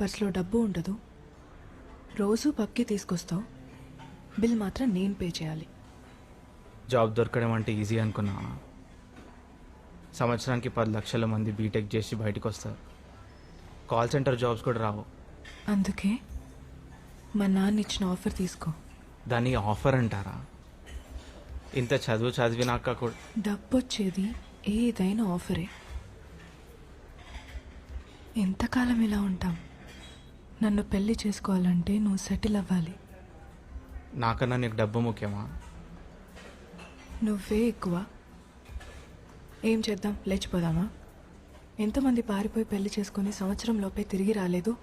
పర్సులో డబ్బు ఉండదు, రోజు పబ్కి తీసుకొస్తావు, బిల్ మాత్రం నేను పే చేయాలి. జాబ్ దొరకడం అంటే ఈజీ అనుకున్నా. సంవత్సరానికి 10 లక్షల మంది బీటెక్ చేసి బయటకు వస్తారు. కాల్ సెంటర్ జాబ్స్ కూడా రావు. అందుకే మా నాన్న ఇచ్చిన ఆఫర్ తీసుకో. దాన్ని ఆఫర్ అంటారా? ఇంత చదివినాక కూడా డబ్బు వచ్చేది ఏదైనా ఆఫరే. ఎంతకాలం ఇలా ఉంటాం? నన్ను పెళ్లి చేసుకోవాలంటే నువ్వు సెటిల్ అవ్వాలి. నాకన్నా నీకు డబ్బు ముఖ్యమా? నువ్వే ఎక్కువ. ఏం చేద్దాం, లేచిపోదామా? ఎంతమంది పారిపోయి పెళ్లి చేసుకుని సంవత్సరం లోపే తిరిగి రాలేదు?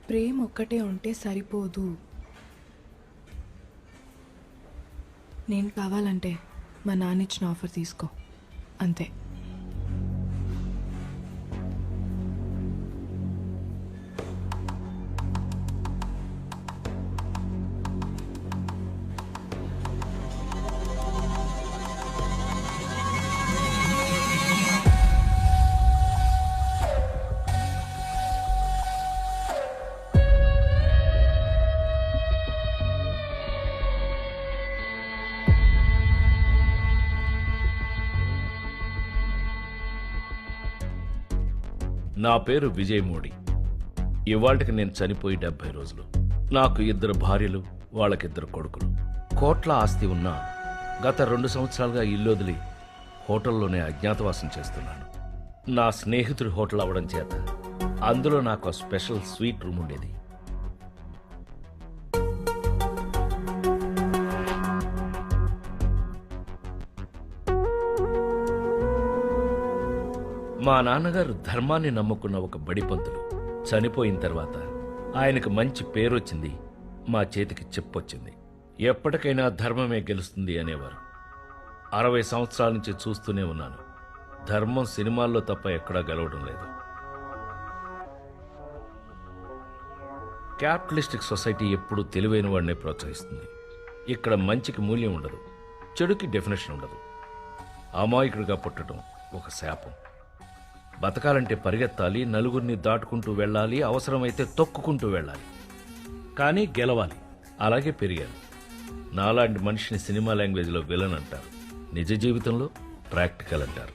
ప్రేమ ఒక్కటే ఉంటే సరిపోదు. నేను కావాలంటే మా నాన్న ఇచ్చిన ఆఫర్ తీసుకో, అంతే. నా పేరు విజయ్ మోడీ. ఇవాళకి నేను చనిపోయి 70 రోజులు. నాకు 2 భార్యలు, వాళ్ళకిద్దరు కొడుకులు. కోట్ల ఆస్తి ఉన్నా గత 2 సంవత్సరాలుగా ఇల్లు వదిలి హోటల్లోనే అజ్ఞాతవాసం చేస్తున్నాను. నా స్నేహితుడి హోటల్ అవ్వడం చేత అందులో నాకు స్పెషల్ స్వీట్ రూమ్ ఉండేది. మా నాన్నగారు ధర్మాన్ని నమ్ముకున్న ఒక బడిపంతులు. చనిపోయిన తర్వాత ఆయనకు మంచి పేరొచ్చింది, మా చేతికి చెప్పొచ్చింది. ఎప్పటికైనా ధర్మమే గెలుస్తుంది అనేవారు. 60 సంవత్సరాల నుంచి చూస్తూనే ఉన్నాను. ధర్మం సినిమాల్లో తప్ప ఎక్కడా గెలవడం లేదు. క్యాపిటలిస్టిక్ సొసైటీ ఎప్పుడూ తెలివైన వాడినే ప్రోత్సహిస్తుంది. ఇక్కడ మంచికి మూల్యం ఉండదు, చెడుకి డెఫినేషన్ ఉండదు. అమాయకుడిగా పుట్టడం ఒక శాపం. బతకాలంటే పరిగెత్తాలి, నలుగురిని దాటుకుంటూ వెళ్ళాలి, అవసరమైతే తొక్కుకుంటూ వెళ్ళాలి, కానీ గెలవాలి. అలాగే పెరిగాను. నాలాంటి మనిషిని సినిమా లాంగ్వేజ్లో విలన్ అంటారు, నిజ జీవితంలో ప్రాక్టికల్ అంటారు.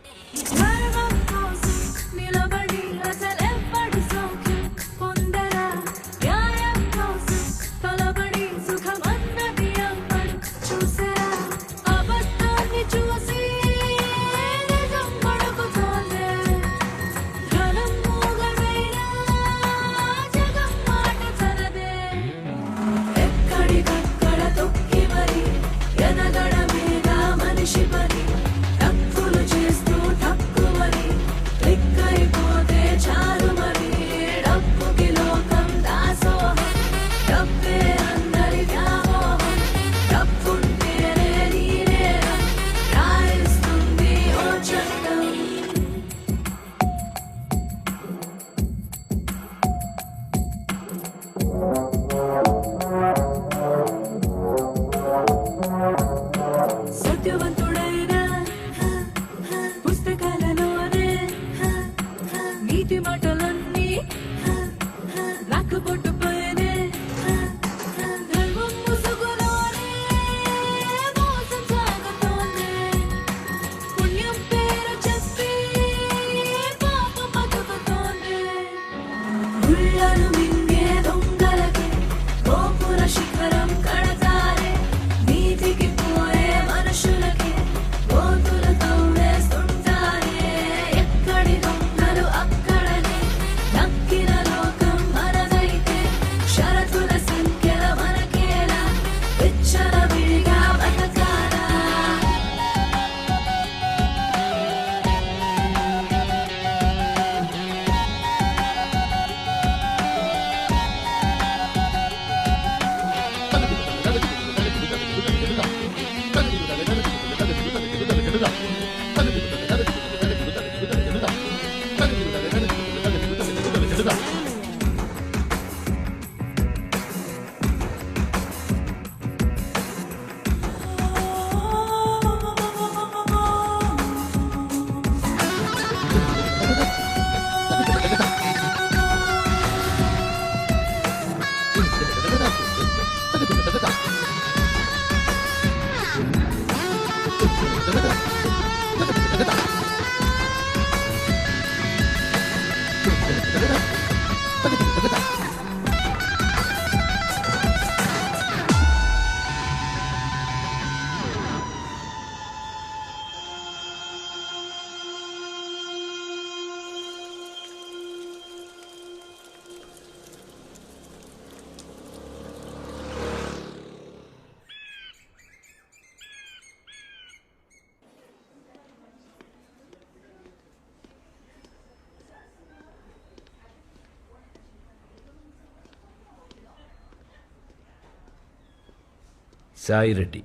సాయిరెడ్డి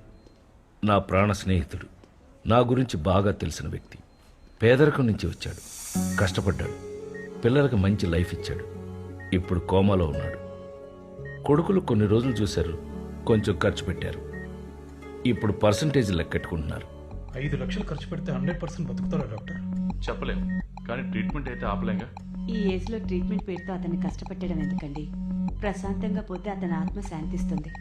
నా ప్రాణ స్నేహితుడు, నా గురించి బాగా తెలిసిన వ్యక్తి. పేదరికం నుంచి వచ్చాడు, కష్టపడ్డాడు, పిల్లలకు మంచి లైఫ్ ఇచ్చాడు. ఇప్పుడు కోమాలో ఉన్నాడు. కొడుకులు కొన్ని రోజులు చూశారు, కొంచెం ఖర్చు పెట్టారు. ఇప్పుడు పర్సంటేజ్ లెక్కెట్టుకుంటున్నారు. 5 లక్షలు ఖర్చు పెడితే 100% బతుకుతారా డాక్టర్? చెప్పలేం, కానీ ట్రీట్మెంట్ అయితే ఆపలేంగా. ఈ ఏజ్లో ట్రీట్మెంట్ పేరుతో అతన్ని కష్టపెట్టడం ఎందుకండి? ప్రశాంతంగా పోతే అతని ఆత్మ శాంతిస్తుంది.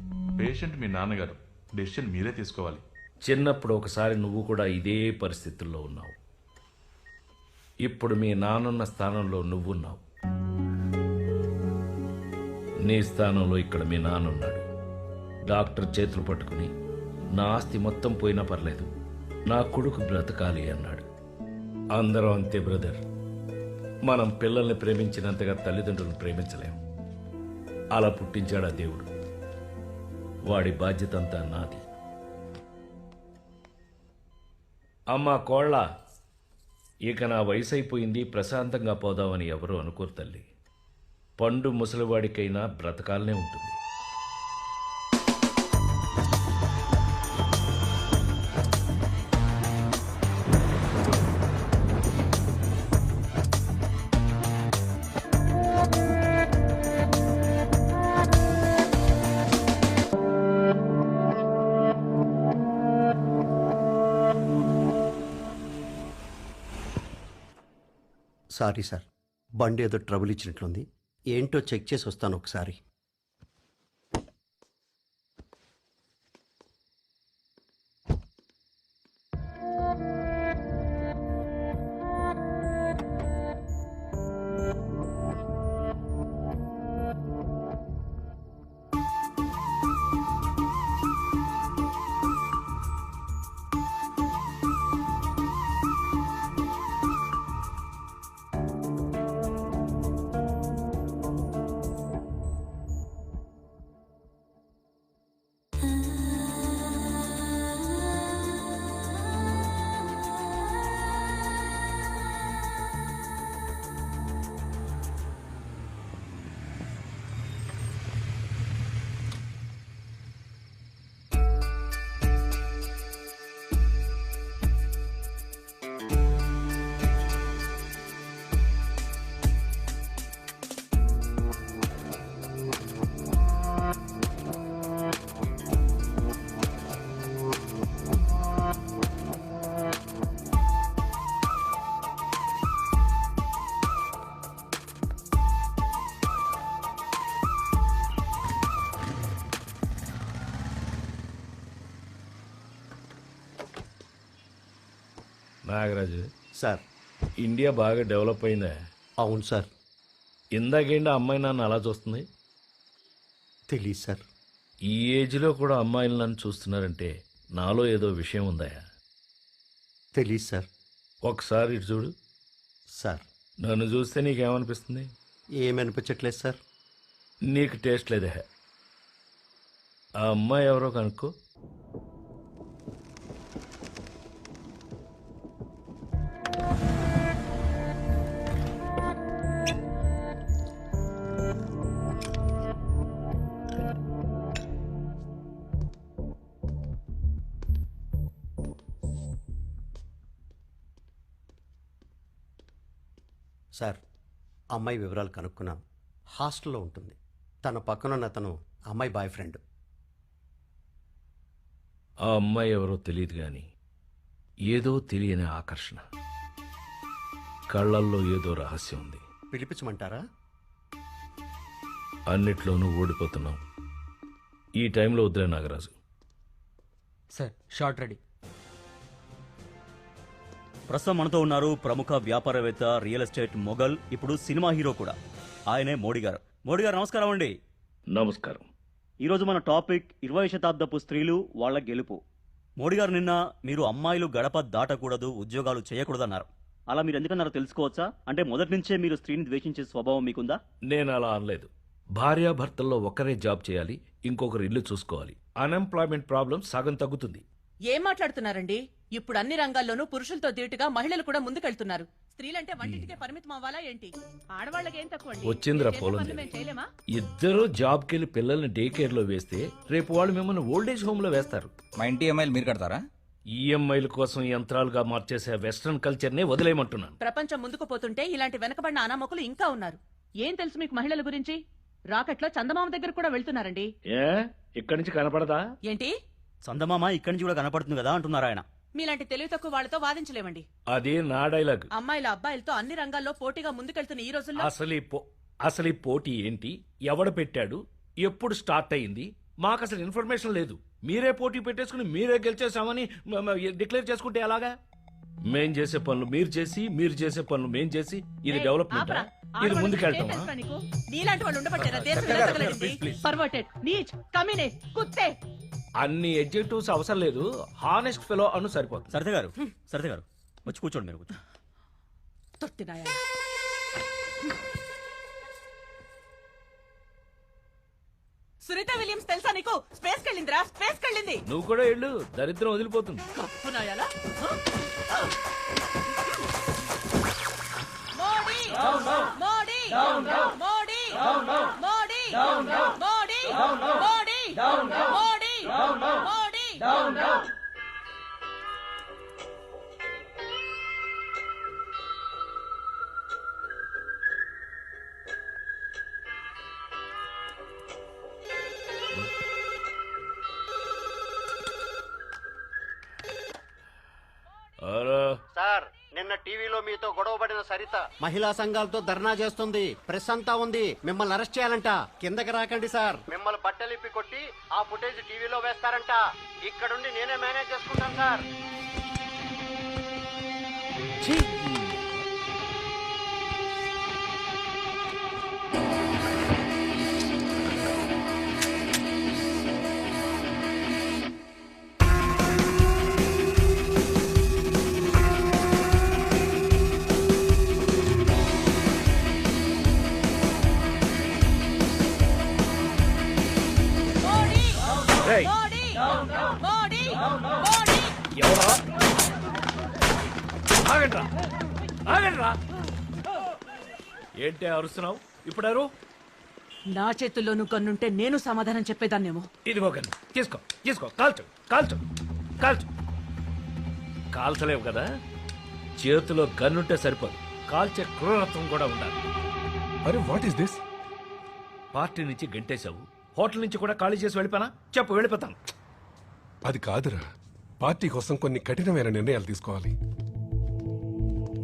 పేషెంట్ మీ నాన్నగారు, డెసిషన్ మీరే తీసుకోవాలి. చిన్నప్పుడు ఒకసారి నువ్వు కూడా ఇదే పరిస్థితుల్లో ఉన్నావు. ఇప్పుడు మీ నాన్నున్న స్థానంలో నువ్వున్నావు. నీ స్థానంలో ఇక్కడ మీ నాన్నున్నాడు. డాక్టర్ చేతులు పట్టుకుని నా ఆస్తి మొత్తం పోయినా పర్లేదు, నా కొడుకు బ్రతకాలి అన్నాడు. అందరం అంతే బ్రదర్. మనం పిల్లల్ని ప్రేమించినంతగా తల్లిదండ్రులను ప్రేమించలేం. అలా పుట్టించాడా దేవుడు. వాడి బాధ్యత అంతా నాది. అమ్మా కోళ్ళ, ఇక నా వయసు అయిపోయింది, ప్రశాంతంగా పోదామని ఎవరూ అనుకోరు తల్లి. పండు ముసలివాడికైనా బ్రతకాలనే ఉంటుంది. సారీ సార్, బండి ఏదో ట్రబుల్ ఇచ్చినట్లుంది. ఏంటో చెక్ చేసి వస్తాను ఒకసారి. నాగరాజు, సార్. ఇండియా బాగా డెవలప్ అయిందా? అవును సార్. ఇందాకేంటి అమ్మాయి నన్ను అలా చూస్తుంది? తెలీదు సార్. ఈ ఏజ్లో కూడా అమ్మాయిలు నన్ను చూస్తున్నారంటే నాలో ఏదో విషయం ఉందా? తెలీదు సార్. ఒకసారి ఇటు చూడు. సార్, నన్ను చూస్తే నీకేమనిపిస్తుంది? ఏమనిపించట్లేదు సార్. నీకు టేస్ట్ లేదే. ఆ అమ్మాయి ఎవరో కనుక్కో. సార్, అమ్మాయి వివరాలు కనుక్కున్నాం. హాస్టల్లో ఉంటుంది. తన పక్కనున్న అతను అమ్మాయి బాయ్ ఫ్రెండ్. ఆ అమ్మాయి ఎవరో తెలియదు కానీ ఏదో తెలియని ఆకర్షణ, కళ్ళల్లో ఏదో రహస్యం ఉంది. పిలిపించమంటారా? అన్నిట్లోనూ ఓడిపోతున్నాం. ఈ టైంలో వద్దులే నాగరాజు. Sir, short ready. ప్రస్తుతం మనతో ఉన్నారు ప్రముఖ వ్యాపారవేత్త, రియల్ ఎస్టేట్ మొగల్, ఇప్పుడు సినిమా హీరో కూడా. ఆయనే మోడీ గారు. మోడీ గారు నమస్కారం అండి. నమస్కారం. ఈరోజు మన టాపిక్ 20వ శతాబ్దపు స్త్రీలు, వాళ్ళ గెలుపు. మోడీ గారు, నిన్న మీరు అమ్మాయిలు గడప దాటకూడదు, ఉద్యోగాలు చేయకూడదు అన్నారు. అలా మీరు ఎందుకన్నారో తెలుసుకోవచ్చా? అంటే మొదటి నుంచే మీరు స్త్రీని ద్వేషించే స్వభావం మీకుందా? నేను అలా అనలేదు. భార్యాభర్తల్లో ఒకరే జాబ్ చేయాలి, ఇంకొకరు ఇల్లు చూసుకోవాలి. అన్ఎంప్లాయ్మెంట్ ప్రాబ్లం సగం తగ్గుతుంది. ఏం మాట్లాడుతున్నారండి? ఇప్పుడు అన్ని రంగాల్లోనూ పురుషులతో ధీటుగా మహిళలు కూడా ముందుకెళ్తున్నారు. స్త్రీలంటే వంటింటికే పరిమితం అవ్వాలా ఏంటి? ఆడవాళ్ళకి ఏం తక్కువ అండి? వచ్చిందిరా మీరు చేసే పొలం పనులు మేము చేయలేమా? ఇద్దరు జాబ్కి వెళ్ళి పిల్లల్ని డే కేర్ లో వేస్తే రేపు వాళ్ళు మిమ్మల్ని ఓల్డేజ్ హోమ్ లో వేస్తారు. మా ఇంటి ఈఎంఐలు మీరు కడతారా? ఈఎంఐల కోసం యంత్రాలుగా మార్చేసే వెస్ట్రన్ కల్చర్ నే వదిలేయమంటున్నాను. ప్రపంచం ముందుకు పోతుంటే ఇలాంటి వెనకబడిన అనామకులు ఇంకా ఉన్నారు. ఏం తెలుసు మీకు మహిళల గురించి? రాకెట్లో చందమామ దగ్గర కూడా వెళ్తున్నారండి. ఏ ఇక్కడి నుంచి కనపడదా? ఏంటి? చందమామ ఇక్కడి నుంచి కూడా కనపడుతుంది కదా అంటున్నారు ఆయన. మీలాంటి తెలివి తక్కువ వాళ్ళతో వాదించలేమండి. అదే నా డైలాగ్. అమ్మాయిల అబ్బాయిలతో అన్ని రంగాల్లో పోటీగా ముందుకెళ్తున్న ఈ రోజుల్లో అసలు ఈ పోటీ ఏంటి, ఎవడు పెట్టాడు, ఎప్పుడు స్టార్ట్ అయింది, మాకు అసలు ఇన్ఫర్మేషన్ లేదు. మీరే పోటీ పెట్టేసుకుని మీరే గెలిచేసామని డిక్లేర్ చేసుకుంటే ఎలాగా? మేం చేసే పనులు మీరు చేసి, మీరు చేసే పనులు మేం చేసి, ఇది డెవలప్మెంట్, ఇది ముందుకెళ్తామా? నీలాంటి వాళ్ళు ఉండబట్టారా దేశం ఇలా తగలడింది? పర్వర్టెడ్, నీచ్, కమ్యూనిస్ట్, కుత్తే. అన్ని ఎడ్జెక్టివ్స్ అవసరం లేదు, హానెస్ట్ ఫెలో అను సరిపోతుంది. సరితే గారు వచ్చి కూర్చోండి, మీరు కూర్చోండి. తొట్టినాయా. సునీత విలియమ్స్ తెలుసా నీకు? స్పేస్ కెళ్ళిందిరా, స్పేస్ కెళ్ళింది. నువ్వు కూడా వెళ్ళు, దరిద్రం వదిలిపోతుంది. కప్పునాయాలా? మోడీ మోడీ మోడీ మోడీ మోడీ మోడీ మోడీ మోడీ. సార్, నిన్న టీవీలో మీతో గొడవపడిన సరిత మహిళా సంఘాలతో ధర్నా చేస్తుంది. ప్రెస్ అంతా ఉంది, మిమ్మల్ని అరెస్ట్ చేయాలంట. కిందకి రాకండి సార్, మిమ్మల్ని బట్టలిప్పి కొట్టి ఆ ఫుటేజ్ టీవీలో వేస్తారంట. ఇక్కడుండి నేనే మేనేజ్ చేసుకుంటాను సార్. రేయ్, మోడీ మోడీ. ఎవరా? ఆగండ్రా, ఆగండ్రా. ఏంటి అరుస్తున్నావు? ఇప్పుడు నా చేతుల్లోనూ కన్నుంటే నేను సమాధానం చెప్పేదాన్నేమో. ఇదిగో గన్ను, తీసుకో తీసుకో, కాల్చు కాల్చు కాల్చు. కాల్చలేవు కదా, చేతిలో గన్నుంటే సరిపోదు, కాల్చే క్రూరత్వం కూడా ఉండాలి. అరే వాట్ ఈస్ దిస్? పార్టీ నుంచి గంటేశావు, హోటల్ నుంచి కూడా ఖాళీ చేసి వెళ్ళిపోనా? చెప్పు, వెళ్ళిపోతాను. అది కాదురా, పార్టీ కోసం కొన్ని కఠినమైన నిర్ణయాలు తీసుకోవాలి.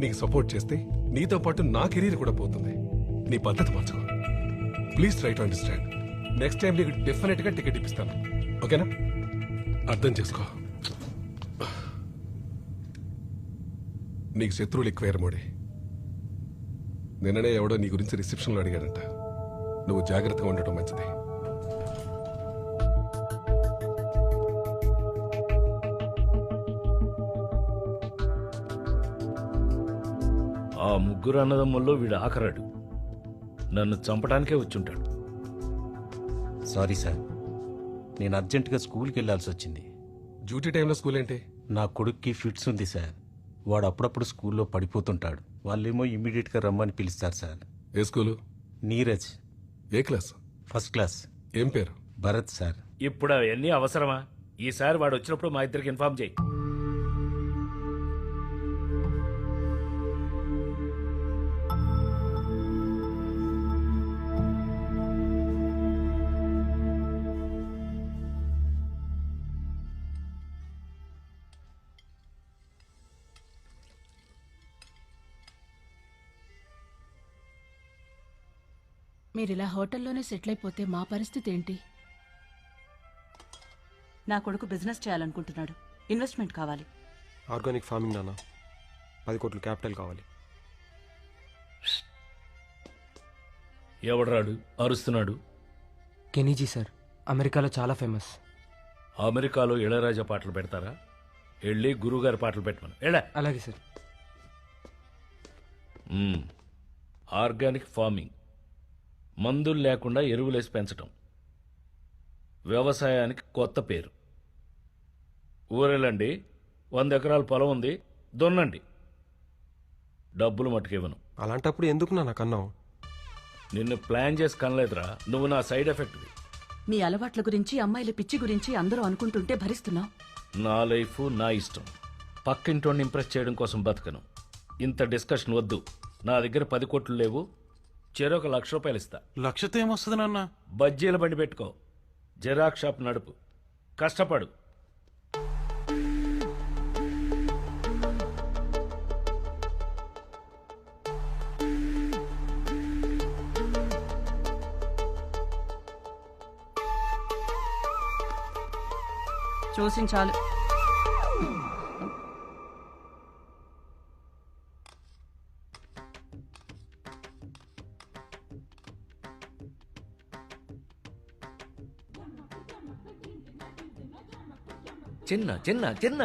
నీకు సపోర్ట్ చేస్తే నీతో పాటు నా కెరీర్ కూడా పోతుంది. నీ పద్ధతి మార్చుకో please. Try to understand. Next time నీకు డెఫినెట్ గా టికెట్ ఇప్పిస్తాను, ఓకేనా? అర్థం చేసుకో. నీకు శత్రువులు ఎక్కువయ్యారు మోడీ. నిన్ననే ఎవడో నీ గురించి రిసెప్షన్లో అడిగాడంట. నువ్వు జాగ్రత్తగా ఉండటం మంచిది. ఆ ముగ్గురు అన్నదమ్ముల్లో వీడు ఆఖరాడు. నన్ను చంపడానికే వచ్చుంటాడు. సారీ సార్, నేను అర్జెంటుగా స్కూల్కి వెళ్ళాల్సి వచ్చింది. డ్యూటీ టైంలో స్కూల్ ఏంటి? నా కొడుక్కి ఫిట్స్ ఉంది సార్. వాడు అప్పుడప్పుడు స్కూల్లో పడిపోతుంటాడు. వాళ్ళేమో ఇమ్మీడియట్గా రమ్మని పిలుస్తారు సార్. ఏ స్కూలు? నీరజ్. ఏ క్లాస్? First class. ఏం పేరు? భరత్ సార్. ఇప్పుడు అవన్నీ అవసరమా? ఈసారి వాడు వచ్చినప్పుడు మా ఇద్దరికి ఇన్ఫార్మ్ చేయి. మీరిలా హోటల్లోనే సెటిల్ అయిపోతే మా పరిస్థితి ఏంటి? నా కొడుకు బిజినెస్ చేయాలనుకుంటున్నాడు. ఇన్వెస్ట్మెంట్ కావాలి. ఆర్గానిక్ ఫార్మింగ్ నాన్న, 10 కోట్ల క్యాపిటల్ కావాలి. ఎవడరాడు అరుస్తున్నాడు? కెనీజీ సార్, అమెరికాలో చాలా ఫేమస్. అమెరికాలో ఇళయరాజా పాటలు పెడతారా? వెళ్ళి గురువుగారి పాటలు పెట్టమను. ఎడా. అలాగే సార్. ఆర్గానిక్ ఫార్మింగ్, మందులు లేకుండా ఎరువులేసి పెంచటం, వ్యవసాయానికి కొత్త పేరు. ఊరెళ్ళండి, 100 ఎకరాల పొలం ఉంది, దున్నండి. డబ్బులు మట్టుకివ్వను. అలాంటప్పుడు ఎందుకు నాన్న కన్నావు? నిన్ను ప్లాన్ చేసి కనలేదురా, నువ్వు నా సైడ్ ఎఫెక్ట్వి. నీ అలవాట్ల గురించి అమ్మాయిల పిచ్చి గురించి అందరూ అనుకుంటుంటే భరిస్తున్నావు. నా లైఫ్ నా ఇష్టం. పక్కింటోని ఇంప్రెస్ చేయడం కోసం బతకను. ఇంత డిస్కషన్ వద్దు. నా దగ్గర 10 కోట్లు లేవు, చెరొక ₹1,00,000 ఇస్తా. లక్షతో ఏమొస్తుంది నాన్న? బజ్జీల బండి పెట్టుకో, జిరాక్స్ షాప్ నడుపు, కష్టపడు. చూసించాలు. చిన్న చిన్న చిన్న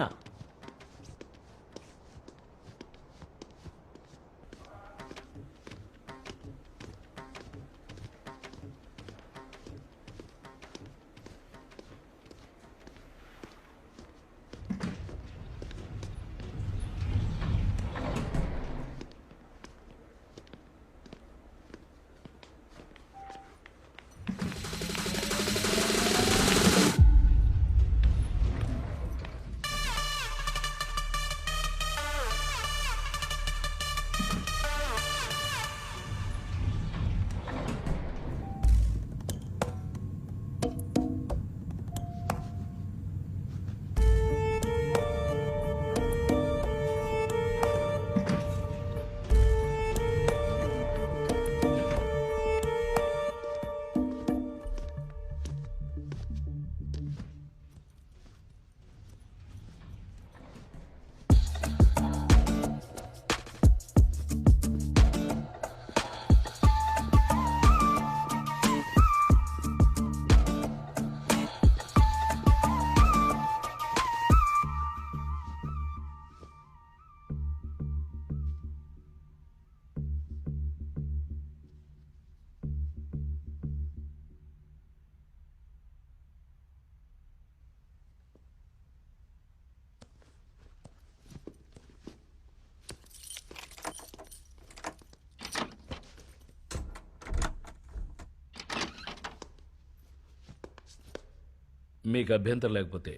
మీకు అభ్యంతరం లేకపోతే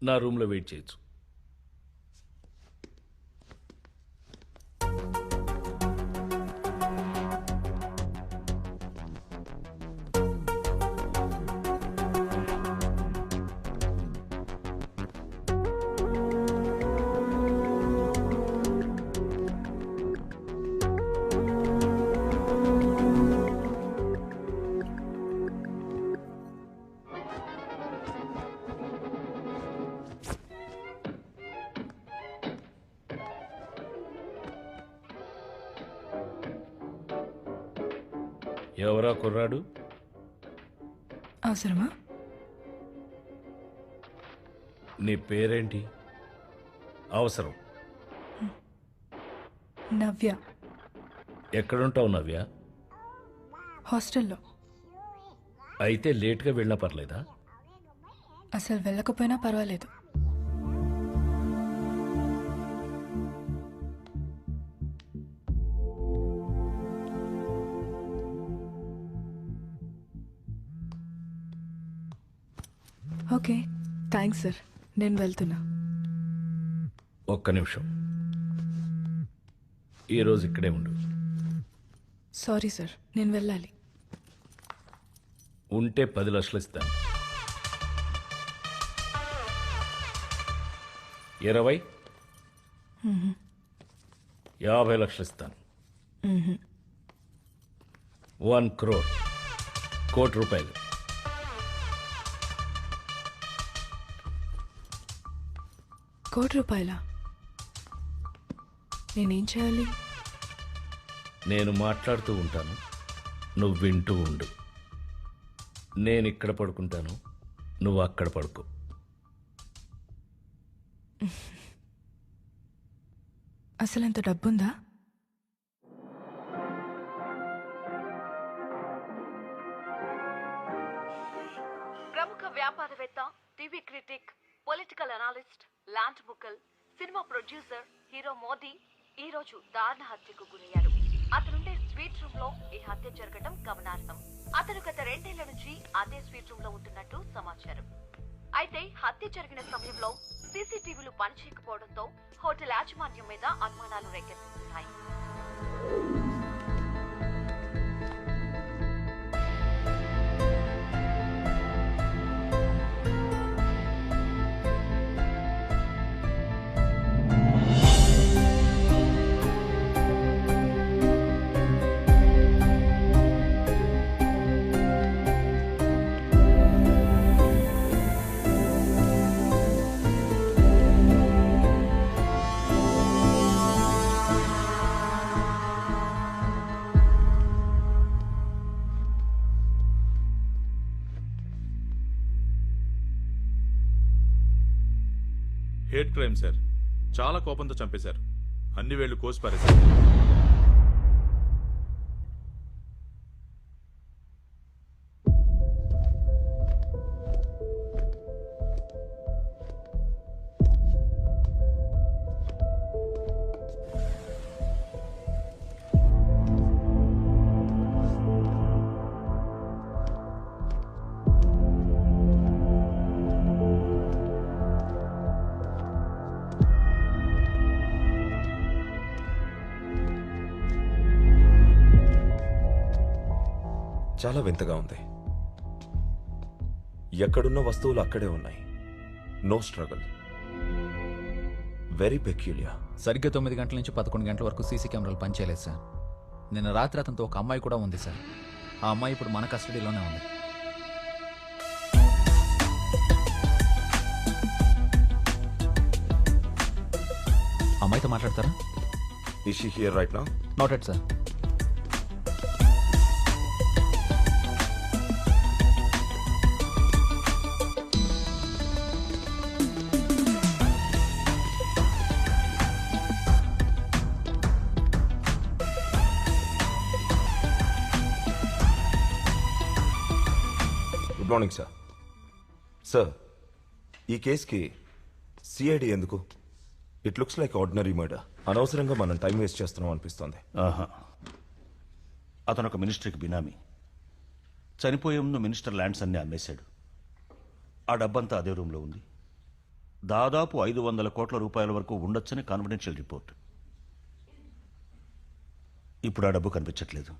నా రూమ్లో వెయిట్ చేయొచ్చు. ఎవరా కుర్రాడు? అవసరమా? నీ పేరేంటి? అవసరం. నవ్య. ఎక్కడుంటావు నవ్య? హాస్టల్లో. అయితే లేట్గా వెళ్ళినా పర్లేదా? అసలు వెళ్ళకపోయినా పర్వాలేదు. Okay, thanks sir. నేను వెళ్తున్నా. ఒక్క నిమిషం, ఈరోజు ఇక్కడే ఉండు. సారీ సార్, నేను వెళ్ళాలి. ఉంటే 10 లక్షలు ఇస్తాను. 20, 50 లక్షలు ఇస్తాను. 1 crore, ₹1,00,00,000. ₹1,00,00,000? నేనేం చేయాలి? నేను మాట్లాడుతూ ఉంటాను, నువ్వు వింటూ ఉండు. నేను ఇక్కడ పడుకుంటాను, నువ్వు అక్కడ పడుకో. అసలు ఎంత డబ్బుందా? ప్రముఖ వ్యాపారవేత్త, TV critic, political analyst, land ముక్కల్, సినిమా ప్రొడ్యూసర్, హీరో మోదీ, ఈ రోజు దారుణ హత్యకు గురయ్యారు. అతనుండే స్వీట్ రూమ్ లో ఈ హత్య జరగడం గమనార్హం. అతను గత 2 ఏళ్ల నుంచి అదే స్వీట్ రూమ్ లో ఉంటున్నట్టు సమాచారం. అయితే హత్య జరిగిన సమయంలో సీసీటీవీలు పనిచేయకపోవడంతో హోటల్ యాజమాన్యం మీద అనుమానాలు రేకెత్తుతున్నాయి. Hate crime sir. చాలా కోపంతో చంపేశారు. అన్ని వేళ్లు కోసి పారేశారు. చాలా వింతగా ఉంది. ఎక్కడున్న వస్తువులు అక్కడే ఉన్నాయి. No struggle. Very peculiar. సరిగ్గా 9 గంటల నుంచి 11 గంటల వరకు సీసీ కెమెరాలు పనిచేయలేదు సార్. నిన్న రాత్రి అతనితో ఒక అమ్మాయి కూడా ఉంది సార్. ఆ అమ్మాయి ఇప్పుడు మన కస్టడీలోనే ఉంది. అమ్మాయితో మాట్లాడతారా? Is she here right now? Noted sir. Good morning sir. Sir, ఈ కేసుకి సిఐడి ఎందుకు? It looks like ordinary murder. అనవసరంగా మనం టైం వేస్ట్ చేస్తున్నాం అనిపిస్తోంది. అతను ఒక మినిస్టర్కి బినామీ. చనిపోయే ముందు మినిస్టర్ ల్యాండ్స్ అన్నీ అమ్మేశాడు. ఆ డబ్బంతా అదే రూమ్లో ఉంది. దాదాపు 500 కోట్ల రూపాయల వరకు ఉండొచ్చని కాన్ఫిడెన్షియల్ రిపోర్ట్. ఇప్పుడు ఆ డబ్బు కనిపించట్లేదు.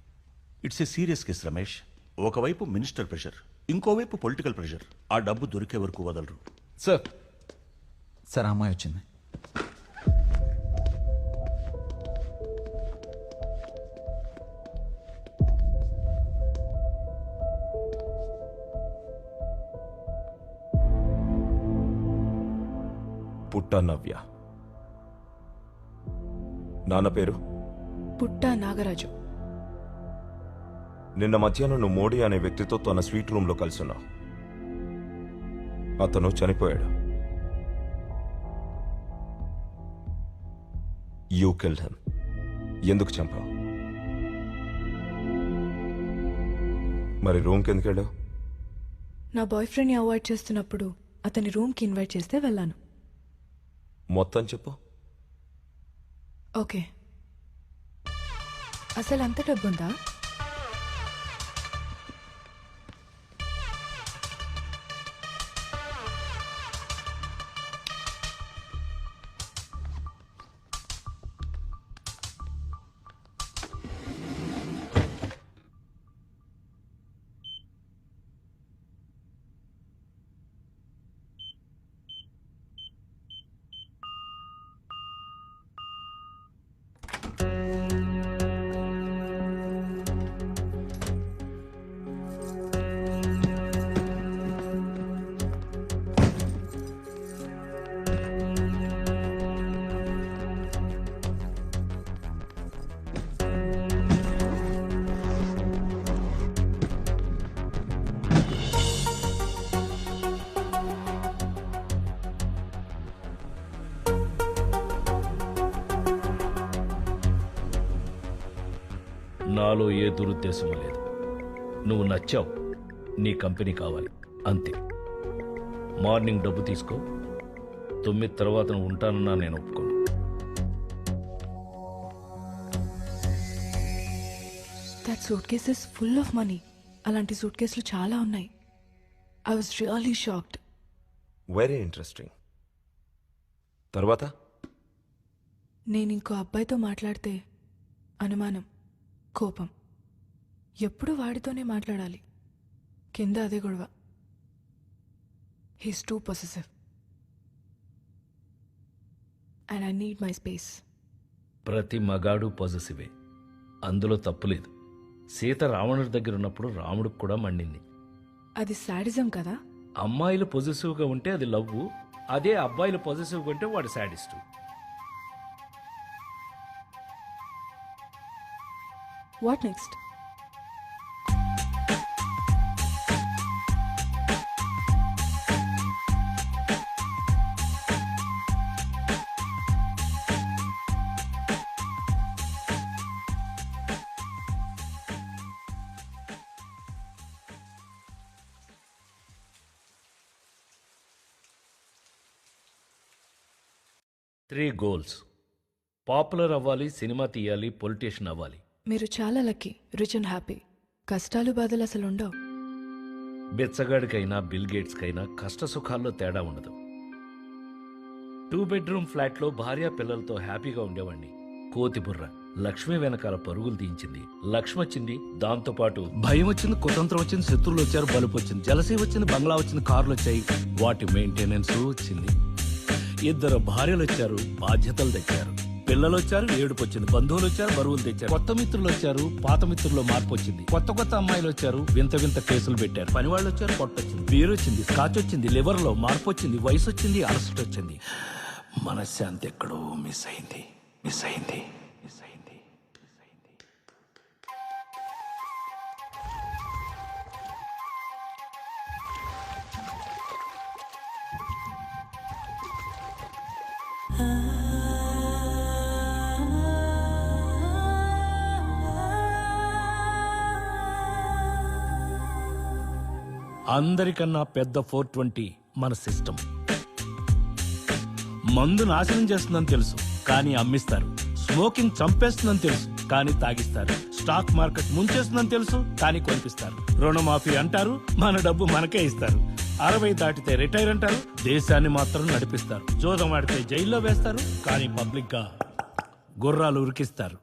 It's a serious case Ramesh. ఒకవైపు మినిస్టర్ ప్రెషర్, ఇంకోవైపు పొలిటికల్ ప్రెషర్. ఆ డబ్బు దొరికే వరకు వదలరు. సార్ సార్, ఆ అమ్మాయి వచ్చింది. పుట్ట నవ్య. నాన్న పేరు? పుట్ట నాగరాజు. నిన్న మధ్యాహ్నం నువ్వు మోడీ అనే వ్యక్తితో తన స్వీట్ రూమ్లో కలుసున్నావు. అతను చనిపోయాడు. You killed him. ఎందుకు చంపావు? మరి రూమ్కి ఎందుకు వెళ్ళావు? నా బాయ్ ఫ్రెండ్ని అవాయిడ్ చేస్తున్నప్పుడు అతని రూమ్కి ఇన్వైట్ చేస్తే వెళ్ళాను. మొత్తం చెప్పు. ఓకే, అసలు అంత డబ్బుందా? నాలో ఏ దురుద్దేశము లేదు. నువ్వు నచ్చావు, నీ కంపెనీ కావాలి, అంతే. మార్నింగ్ డబ్బు తీసుకో. 9 తర్వాత నువ్వు ఉంటానన్నా నేను ఒప్పుకోను. That suit case is full of money. అలాంటి సూట్ కేసులు చాలా ఉన్నాయి. I was really shocked. Very interesting. తర్వాత నేను ఇంకో అబ్బాయితో మాట్లాడితే అనుమానం, కోపం. ఎప్పుడు వాడితోనే మాట్లాడాలి. కింద అదే గొడవ. He's two possessive and I need my space. ప్రతి మగాడు పాజిటివే, అందులో తప్పులేదు. సీత రావణుడి దగ్గర ఉన్నప్పుడు రాముడికి కూడా మండింది. అది సాడిజం కదా. అమ్మాయిలు పొజిటివ్గా ఉంటే అది లవ్, అదే అబ్బాయిలు పాజిటివ్గా ఉంటే వాడు sadist. What next? Three goals: popular అవ్వాలి, సినిమా తీయాలి, పొలిటీషియన్ అవ్వాలి. మీరు చాలా లక్కీ, రిచ్ అండ్ హ్యాపీ. కష్టాలు బాధలు అసలు ఉండవు. బెచ్చగాడికైనా బిల్ గేట్స్కైనా కష్ట సుఖాల్లో తేడా ఉండదు. 2 బెడ్రూమ్ ఫ్లాట్లో భార్య పిల్లలతో హ్యాపీగా ఉండేవాణ్ణి. కోతిబుర్ర లక్ష్మి వెనకాల పరుగులు తీయించింది. లక్ష్మి వచ్చింది, దాంతోపాటు భయం వచ్చింది, కుతంత్రం వచ్చింది, శత్రువులు వచ్చారు, బలుపు వచ్చింది, జలసీ వచ్చింది, బంగ్లా వచ్చింది, కార్లు వచ్చాయి, వాటి మెయింటెనెన్స్ వచ్చింది. 2 భార్యలు వచ్చారు, బాధ్యతలు తెచ్చారు. పిల్లలు వచ్చారు, ఏడుపు వచ్చింది, బంధువులు వచ్చారు, బరువులు తెచ్చారు, కొత్త మిత్రులు వచ్చారు, పాత మిత్రుల్లో మార్పు వచ్చింది, కొత్త కొత్త అమ్మాయిలు వచ్చారు, వింత వింత కేసులు పెట్టారు, పనివాళ్ళు వచ్చారు, పొట్టొచ్చింది, బీర్ వచ్చింది, స్కాచ్ వచ్చింది, లివర్లో మార్పు వచ్చింది, వయసు వచ్చింది, అలసట వచ్చింది. మనశ్శాంతి ఎక్కడో మిస్ అయింది, మిస్ అయింది, మిస్ అయింది, మిస్ అయింది. అందరికన్నా పెద్ద 420 మన సిస్టమ్. మందు నాశనం చేస్తుందని తెలుసు, కానీ అమ్మిస్తారు. స్మోకింగ్ చంపేస్తుందని తెలుసు, కానీ తాగిస్తారు. స్టాక్ మార్కెట్ ముంచేస్తుందని తెలుసు, కానీ కొనిపిస్తారు. రుణమాఫీ అంటారు, మన డబ్బు మనకే ఇస్తారు. 60 దాటితే రిటైర్ అంటారు, దేశాన్ని మాత్రం నడిపిస్తారు. జోదం ఆడితే జైల్లో వేస్తారు, కానీ పబ్లిక్ గా గుర్రాలు ఉరికిస్తారు.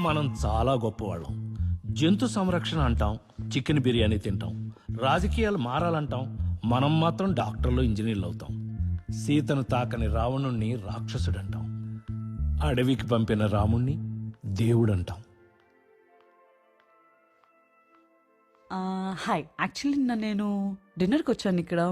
మనం చాలా గొప్పవాళ్ళం. జంతు సంరక్షణ అంటాం, చికెన్ బిర్యానీ తింటాం, రాజకీయాలు మారాలంటాం, మనం మాత్రం డాక్టర్లు, ఇంజనీర్లు అవుతాం. సీతను తాకని రావణుణ్ణి రాక్షసుడంటాం, అడవికి పంపిన రాముణ్ణి దేవుడంటాం. హాయ్, యాక్చువల్లీ నేను డిన్నర్కి వచ్చాను ఇక్కడ.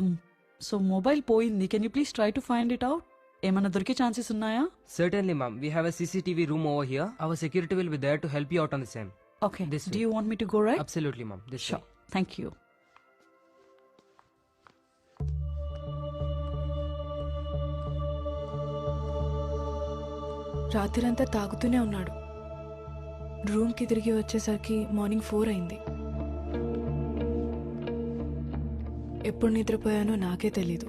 సో మొబైల్ పోయింది. Can you please try to find it out? ఏమైనా దొరికే ఛాన్సెస్ ఉన్నాయా? Certainly, ma'am. We have a CCTV room over here. Our security will be there to help you out on the same. Okay. This Do way. you want me to go right? Absolutely, ma'am. This Sure. way. Thank you. రాత్రంతా తాగుతూనే ఉన్నాడు. రూమ్కి తిరిగి వచ్చేసరికి morning 4 అయింది. ఎప్పుడు నిద్రపోయానో నాకే తెలీదు.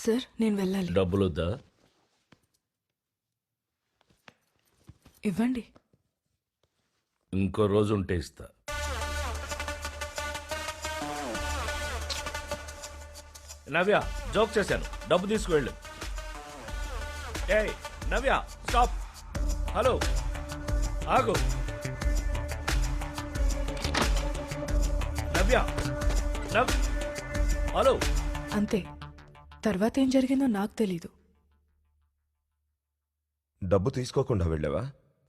సార్, నేను వెళ్ళాలి. డబ్బులొద్దా? ఇవ్వండి. ఇంకో రోజు ఉంటే ఇస్తా. నవ్య జోక్ చేశాను, డబ్బు తీసుకువెళ్ళు. ఏయ్ నవ్య స్టాప్. హలో ఆగు. నవ్య హలో. అంతే. తర్వాత ఏం జరిగిందో నాకు తెలీదు. డబ్బు తీసుకోకుండా వెళ్ళావా?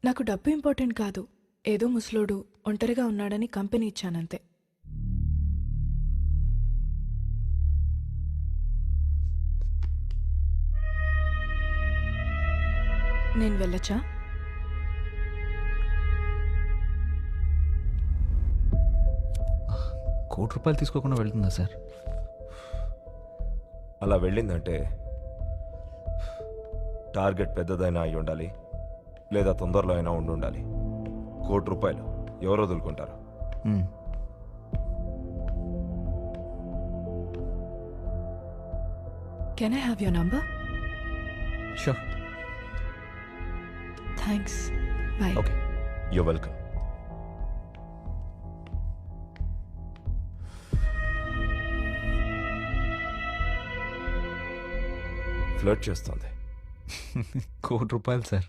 నాకు డబ్బు ఇంపార్టెంట్ కాదు. ఏదో ముసలోడు ఒంటరిగా ఉన్నాడని కంపెనీ ఇచ్చానంతే. నేను వెళ్ళొచ్చా? ₹1 తీసుకోకుండా వెళ్తుందా సార్? అలా వెళ్ళిందంటే టార్గెట్ పెద్దదైనా అయి ఉండాలి, లేదా తొందరలో అయినా ఉండాలి. ₹1 ఎవరు వదులుకుంటారు? Can I have your number? Sure. Thanks. Bye. Okay. You welcome. Flirt చేస్తుంది. ₹1 సార్,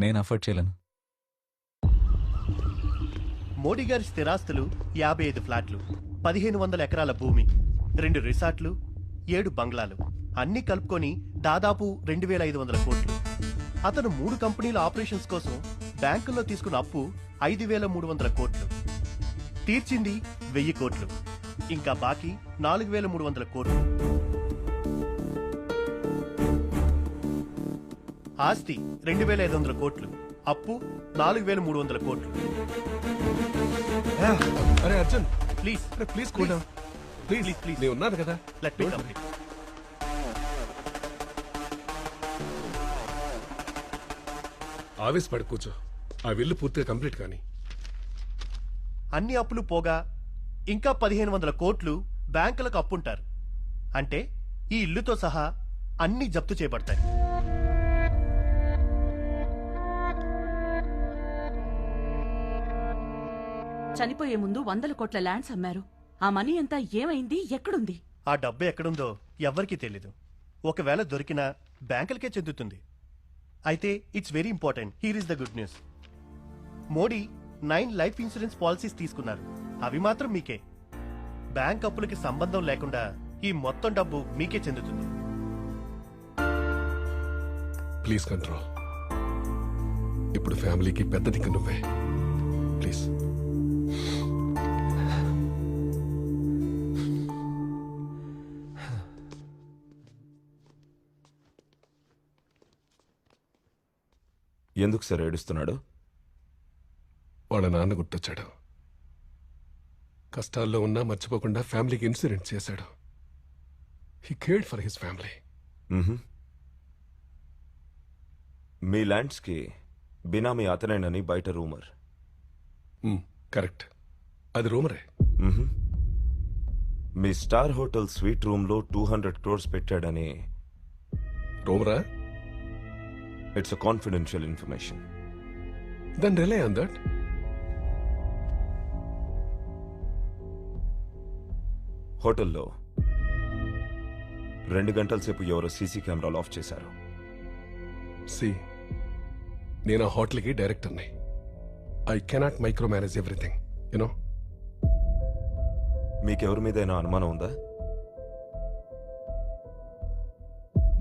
నేను అఫోర్డ్ చేయలేను. మోడీ గారి స్థిరాస్తులు 55 ఫ్లాట్లు, 1500 ఎకరాల భూమి, 2 రిసార్ట్లు, 7 బంగ్లాలు, అన్నీ కలుపుకొని దాదాపు 2500 కోట్లు. అతను 3 కంపెనీల ఆపరేషన్స్ కోసం బ్యాంకుల్లో తీసుకున్న అప్పు 5300 కోట్లు. తీర్చింది 1000 కోట్లు. ఇంకా బాకీ 4300 కోట్లు. ఆస్తి 2500 కోట్లు, అప్పు 4300 కోట్లు. అరే Arjun, please please cool down. Please please నేను ఉన్నాను కదా. Let me complete. ఆవేశపడి కూర్చో. ఆ విల్లు పూర్తిగా కంప్లీట్ కానీ. అన్ని అప్పులు పోగా ఇంకా 1500 కోట్లు బ్యాంకులకు అప్పుంటారు. అంటే ఈ ఇల్లుతో సహా అన్ని జప్తు చేయబడతాయి. చనిపోయే ముందు 100 కోట్ల ల్యాండ్స్ అమ్మారు. ఆ మనీ అంతా ఏమైంది, ఎక్కడుంది? ఆ డబ్బు ఎక్కడుందో ఎవ్వరికీ తెలీదు. ఒకవేళ దొరికినా బ్యాంకులకే చెందుతుంది. అయితే it's very important. Here is the good news. Modi 9 life insurance policies తీసుకున్నారు. అవి మాత్రం మీకే. బ్యాంక్ అప్పులకి సంబంధం లేకుండా ఈ మొత్తం డబ్బు మీకే చెందుతుంది. Please control. ఇప్పుడు ఫ్యామిలీకి పెద్ద దిక్కు నువ్వే. ప్లీజ్. ఎందుకు సార్ ఏడుస్తున్నాడు? వాళ్ళ నాన్న గుర్తొచ్చాడు. కష్టాల్లో ఉన్నా మర్చిపోకుండా ఫ్యామిలీకి ఇన్సూరెన్స్ చేశాడు. He cared for his family. మీ ల్యాండ్స్కి బినామీ అతనేనని బయట రూమర్. కరెక్ట్, అది రూమరే. మీ స్టార్ హోటల్ స్వీట్ రూమ్లో 200 crores పెట్టాడని రూమరా? It's a confidential information. Then rely on that. హోటల్లో 2 గంటల సేపు ఎవరో సీసీ కెమెరాలు ఆఫ్ చేశారు. నేను ఆ హోటల్కి డైరెక్టర్ని. I cannot micro manage everything, you know. మీకెవరి మీదైనా అనుమానం ఉందా?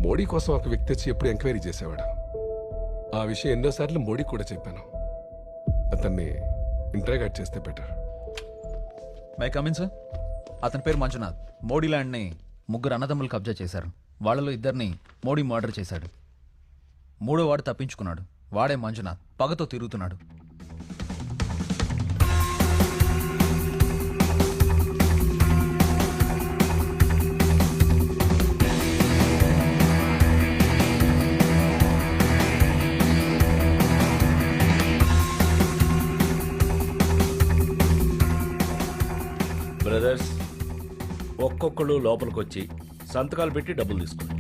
మోడీ కోసం ఒక వ్యక్తి వచ్చి ఎప్పుడు ఎంక్వైరీ చేసేవాడు. ఆ విషయం ఎన్నోసార్లు మోడీ కూడా చెప్పాను. అతన్ని ఇంట్రాగేట్ చేస్తే బెటర్. May come in sir. అతని పేరు మంజునాథ్. మోడీ ల్యాండ్ని 3 అన్నదమ్ములు కబ్జా చేశారు. వాళ్ళలో 2 మోడీ మర్డర్ చేశాడు. 3వ వాడు తప్పించుకున్నాడు. వాడే మంజునాథ్. పగతో తిరుగుతున్నాడు. బ్రదర్స్, ఒక్కొక్కళ్ళు లోపలికి వచ్చి సంతకాలు పెట్టి డబ్బులు తీసుకోండి.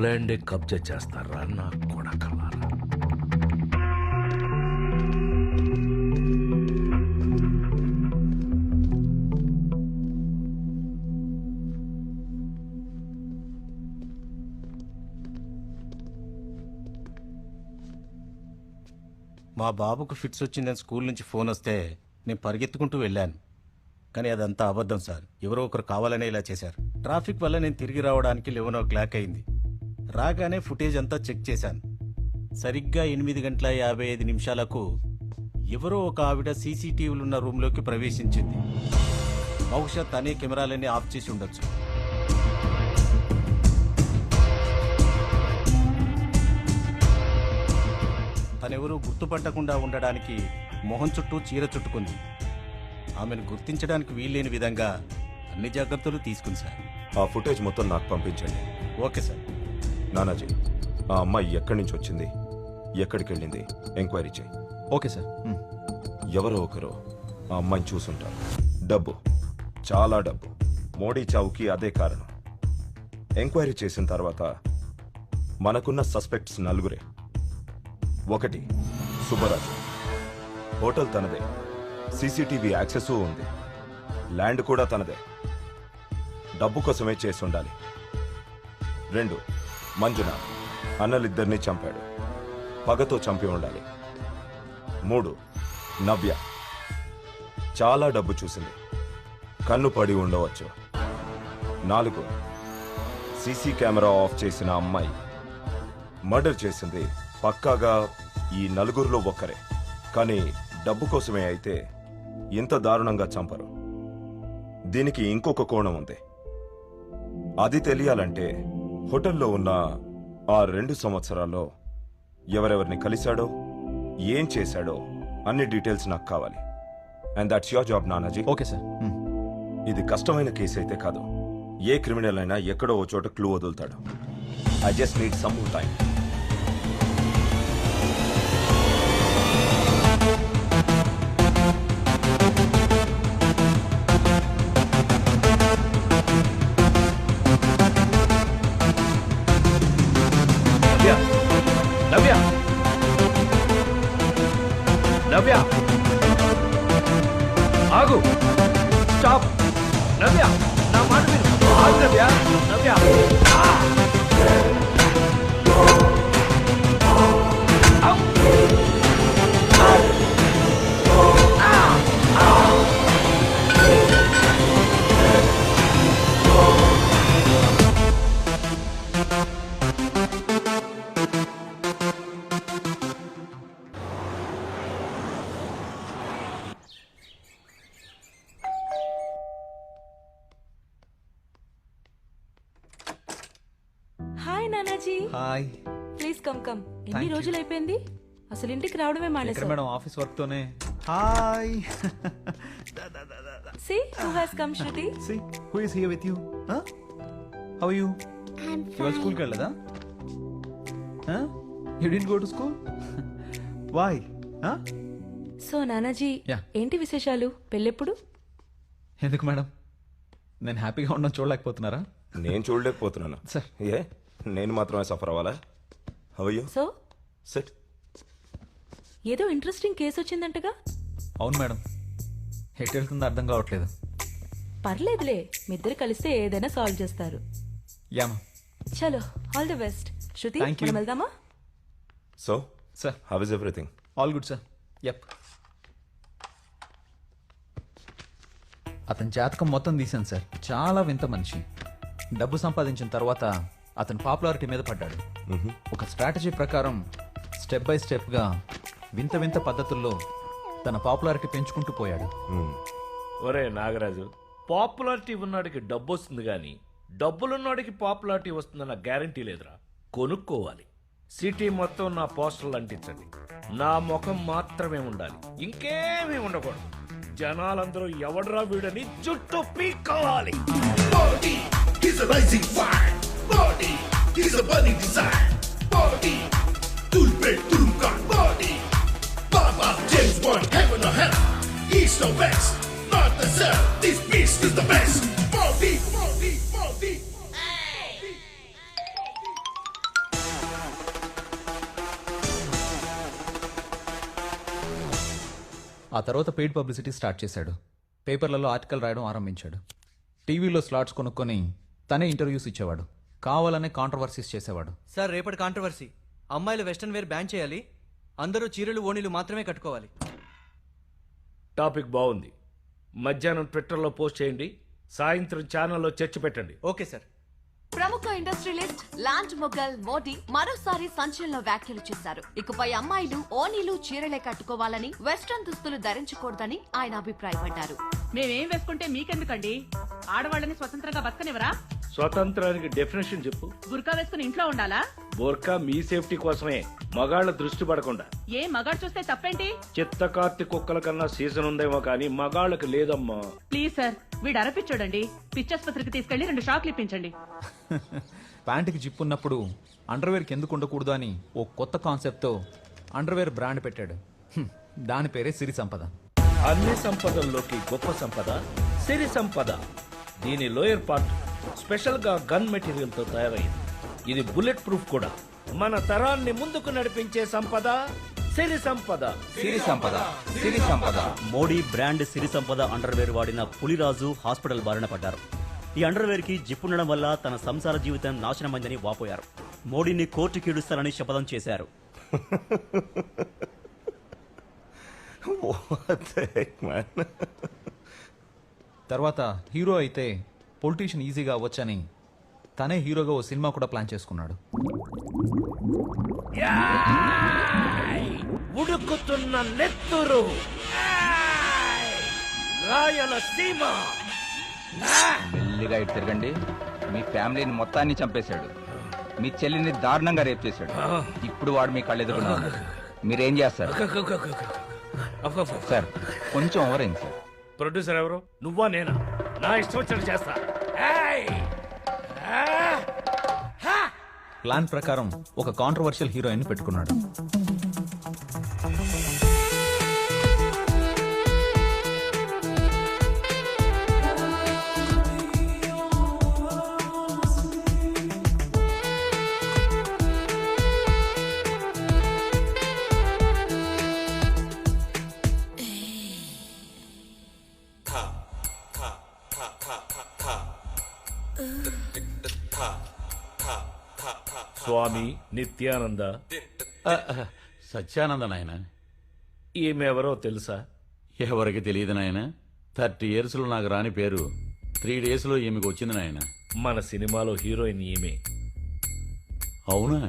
ల్యాండే కబ్జా చేస్తారా నా కొడకల్లారా? మా బాబుకు ఫిట్స్ వచ్చిందని స్కూల్ నుంచి ఫోన్ వస్తే నేను పరిగెత్తుకుంటూ వెళ్ళాను. కానీ అదంతా అబద్ధం సార్. ఎవరో ఒకరు కావాలనే ఇలా చేశారు. ట్రాఫిక్ వల్ల నేను తిరిగి రావడానికి 11 అయింది. రాగానే ఫుటేజ్ అంతా చెక్ చేశాను. సరిగ్గా 8:55 ఎవరో ఒక ఆవిడ సీసీటీవీలు ఉన్న రూమ్లోకి ప్రవేశించింది. బహుశా తనే కెమెరాలన్నీ ఆఫ్ చేసి ఉండొచ్చు. తనెవరూ గుర్తుపట్టకుండా ఉండడానికి మొహం చుట్టూ చీర చుట్టుకుంది. ఆమెను గుర్తించడానికి వీల్లేని విధంగా అన్ని జాగ్రత్తలు తీసుకుంది సార్. ఆ ఫుటేజ్ మొత్తం నాకు పంపించండి. Okay sir. నానాజీ, ఆ అమ్మాయి ఎక్కడి నుంచి వచ్చింది, ఎక్కడికి వెళ్ళింది ఎంక్వైరీ చేయి. Okay sir. ఎవరో ఒకరు ఆ అమ్మాయిని చూసుంటారు. డబ్బు, చాలా డబ్బు. మోడీ చావుకి అదే కారణం. ఎంక్వైరీ చేసిన తర్వాత మనకున్న సస్పెక్ట్స్ 4. 1 సుబ్బరాజు. హోటల్ తనదే, సీసీటీవీ యాక్సెస్ ఉంది, ల్యాండ్ కూడా తనదే. డబ్బు కోసమే చేసి ఉండాలి. 2 మంజునాథ్. అన్నలిద్దరినీ చంపాడు, పగతో చంపి ఉండాలి. 3 నవ్య. చాలా డబ్బు చూసింది, కన్ను పడి ఉండవచ్చు. 4 సీసీ కెమెరా ఆఫ్ చేసిన అమ్మాయి. మర్డర్ చేసింది పక్కాగా ఈ 4 ఒక్కరే. కానీ డబ్బు కోసమే అయితే ఇంత దారుణంగా చంపరు. దీనికి ఇంకొక కోణం ఉంది. అది తెలియాలంటే హోటల్లో ఉన్న ఆ 2 సంవత్సరాల్లో ఎవరెవరిని కలిశాడో, ఏం చేశాడో అన్ని డీటెయిల్స్ నాకు కావాలి. And that's your job Nanaji. Okay sir. ఇది కష్టమైన కేసు అయితే కాదు. ఏ క్రిమినల్ అయినా ఎక్కడో ఓ చోట క్లూ వదులుతాడు. I just need some more time. Navya, Navya, ఆగు, స్టాప్. నవ్య, నా మాట విను. ఆగు Navya, Navya. Hi Nanaji. Hi. Please come come. Thank ఎన్ని you. రోజులు అయిపోయింది అసలు ఇంటికి రావడమే ఎక్కడ మానేసావు. మేడం, ఆఫీస్ వర్క్ తోనే. Hi. See who has come, Shruti? See who is here with you? Huh? How are you? I'm ఇవాళ fine. స్కూల్కి వెళ్ళదా? Huh? You didn't go to school? Why? Huh? So Nanaji, Yeah. ఏంటి విశేషాలు? పెళ్ళెప్పుడు? ఎందుకు madam, నేను హ్యాపీగా ఉండడం చూడలేకపోతున్నారా? నేను చూడలేకపోతున్నాను. ఏ నేను మాత్రమే సఫర్ అవ్వాలా? How are you? So sit. ఏదో ఇంట్రెస్టింగ్ కేసు వచ్చిందంటగా? అవును మేడం, ఎటు వెళ్తుందో అర్థం కావట్లేదు. పర్లేదులే, మీ ఇద్దరు కలిస్తే ఏదైనా సాల్వ్ చేస్తారు. యామా. చలో, all the best. Shruti, Thank you. మనం వెళ్దామా? So sir, how is everything? All good sir. Yup. అతని జాతకం మొత్తం తీశాను సార్. చాలా వింత మనిషి. డబ్బు సంపాదించిన తర్వాత అతను పాపులారిటీ మీద పడ్డాడు. ఒక స్ట్రాటజీ ప్రకారం స్టెప్ బై స్టెప్గా వింత వింత పద్ధతుల్లో తన పాపులారిటీ పెంచుకుంటూ పోయాడు. ఒరే నాగరాజు, పాపులారిటీ ఉన్నవాడికి డబ్బు వస్తుంది కానీ డబ్బులున్నవాడికి పాపులారిటీ వస్తుందన్న గ్యారంటీ లేదురా. కొనుక్కోవాలి. సిటీ మొత్తం నా పోస్టర్లు అంటించండి. నా ముఖం మాత్రమే ఉండాలి, ఇంకేమీ ఉండకూడదు. జనాలందరూ ఎవడరా వీడని జుట్టు పీక్కోవాలి. He's a rising fire. Body, he's a burning desire. Body, Tulpe Tulumkan. Body, Baba James Bond, heaven or hell. East or west, north or south. This beast is the best. Body, body, body. ఆ తర్వాత paid publicity start చేశాడు. పేపర్లలో article రాయడం ఆరంభించాడు. టీవీలో slots కొనుక్కొని తనే interviews ఇచ్చేవాడు. కావాలనే కాంట్రవర్సీస్ చేసేవాడు. సార్ రేపటి కాంట్రవర్సీ, అమ్మాయిలు వెస్ట్రన్ వేర్ బ్యాన్ చేయాలి, అందరూ చీరలు ఓణీలు మాత్రమే కట్టుకోవాలి. టాపిక్ బాగుంది. మధ్యాహ్నం ట్విట్టర్లో పోస్ట్ చేయండి, సాయంత్రం ఛానల్లో చర్చ పెట్టండి. Okay sir. ప్రముఖ ఇండస్ట్రియలిస్ట్ లాండ్ మొగల్ మోడీ మరోసారి సంచలన వ్యాఖ్యలు చేశారు. ఇకపై అమ్మాయిలు ఓనీలు చీరలే కట్టుకోవాలని, వెస్ట్రన్ దుస్తులు ధరించకూడదని ఆయన అభిప్రాయపడ్డారు. మేమేం వేసుకుంటే మీకెందుకండి? ఆడవాళ్ళని స్వతంత్రంగా బతకనివరా? స్వతంత్రానికి డెఫినేషన్ చెప్పు. బుర్కా వేసుకుని ఇంట్లో ఉండాలా? బోర్కా మీ సేఫ్టీ కోసమే, మగాళ్ళ దృష్టి పడకుండా. ఏ మగాడు చూస్తే తప్పేంటి? చిత్తకార్తి కుక్కల కన్నా సీజన్ ఉందేమో కానీ మగాళ్ళకి లేదమ్మా. ప్లీజ్ సార్, వీడు అరపిచ్చోడండి. పిచ్చాసుపత్రికి తీసుకెళ్లి 2 షాక్లు ఇప్పించండి. ప్యాంటుకి జిప్ ఉన్నప్పుడు అండర్వేర్కి ఎందుకు ఉండకూడదు అని ఓ కొత్త కాన్సెప్ట్తో అండర్వేర్ బ్రాండ్ పెట్టాడు. దాని పేరే సిరి సంపద. అన్ని సంపదల్లోకి గొప్ప సంపద సిరి సంపద. దీని లోయర్ పార్ట్ స్పెషల్ గా గన్ మెటీరియల్ తో తయారైంది. ఇది బుల్లెట్ ప్రూఫ్ కూడా. మన తరాన్ని ముందుకు నడిపించే సంపద సిరి సంపద. సిరి సంపద, సిరి సంపద. మోడీ బ్రాండ్ సిరి సంపద అండర్వేర్ వాడిన పులిరాజు హాస్పిటల్ బారిన పడ్డారు. ఈ అండర్వేర్ కి జిప్పుండడం వల్ల తన సంసార జీవితం నాశనమైందని వాపోయారు. మోడీని కోర్టుకి ఈడుస్తారని శపథం చేశారు. తర్వాత హీరో అయితే పొలిటీషియన్ ఈజీగా అవ్వచ్చని తనే హీరోగా ఓ సినిమా కూడా ప్లాన్ చేసుకున్నాడు. ఉడుకుతున్న నెత్తురు రాయలసీమ. మెల్లిగా ఇటు తిరగండి. మీ ఫ్యామిలీని మొత్తాన్ని చంపేశాడు. మీ చెల్లిని దారుణంగా రేప్ చేశాడు. ఇప్పుడు వాడు మీ కళ్ళెదురుగా ఉన్నాడు. మీరేం చేస్తారు సార్? కొంచెం ఓవరైంది సార్. ప్రొడ్యూసర్ ఎవరు? నువ్వా నేనా? నా ఇష్టం వచ్చినట్టు చేస్తా. ప్లాన్ ప్రకారం ఒక కాంట్రవర్షియల్ హీరోయిన్ పెట్టుకున్నాడు. స్వామి నిత్యానంద. సత్యానంద నాయన. ఈమె ఎవరో తెలుసా? ఎవరికి తెలియదు నాయన. 30 ఇయర్స్లో నాకు రాని పేరు 3 డేస్లో ఈమెకు వచ్చింది నాయన. మన సినిమాలో హీరోయిన్ ఈమె. అవునా?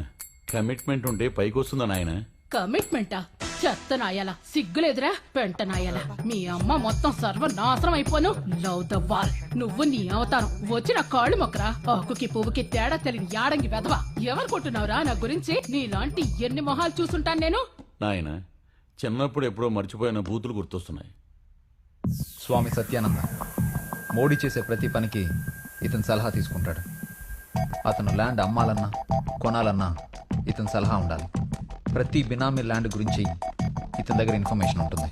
కమిట్మెంట్ ఉంటే పైకొస్తుందా నాయన? కమిట్మెంటా? చెత్త నాయాల, సిగ్గులేదురా పెంట నాయాల. మీ అమ్మ మొత్తం సర్వనాశనం అయిపోను. Love the wall. నువ్వు నీ అవతారం వచ్చిన కాళ్ళు మొక్కరా. ఆకుకి పువ్వుకి తేడా తెలియని యాడంగి వెధవా. ఎవరు కొట్టున్నావురా నా గురించి? నీలాంటి ఎన్ని మొహాలు చూసుంటాను నేను. నాయన, చిన్నప్పుడు ఎప్పుడో మర్చిపోయిన బూతులు గుర్తొస్తున్నాయి. స్వామి సత్యానంద మోడీ చేసే ప్రతి పనికి ఇతను సలహా తీసుకుంటాడు. అతను ల్యాండ్ అమ్మాలన్నా కొనాలన్నా ఇతని సలహా ఉండాలి. ప్రతి బినామీ ల్యాండ్ గురించి ఇతని దగ్గర ఇన్ఫర్మేషన్ ఉంటుంది.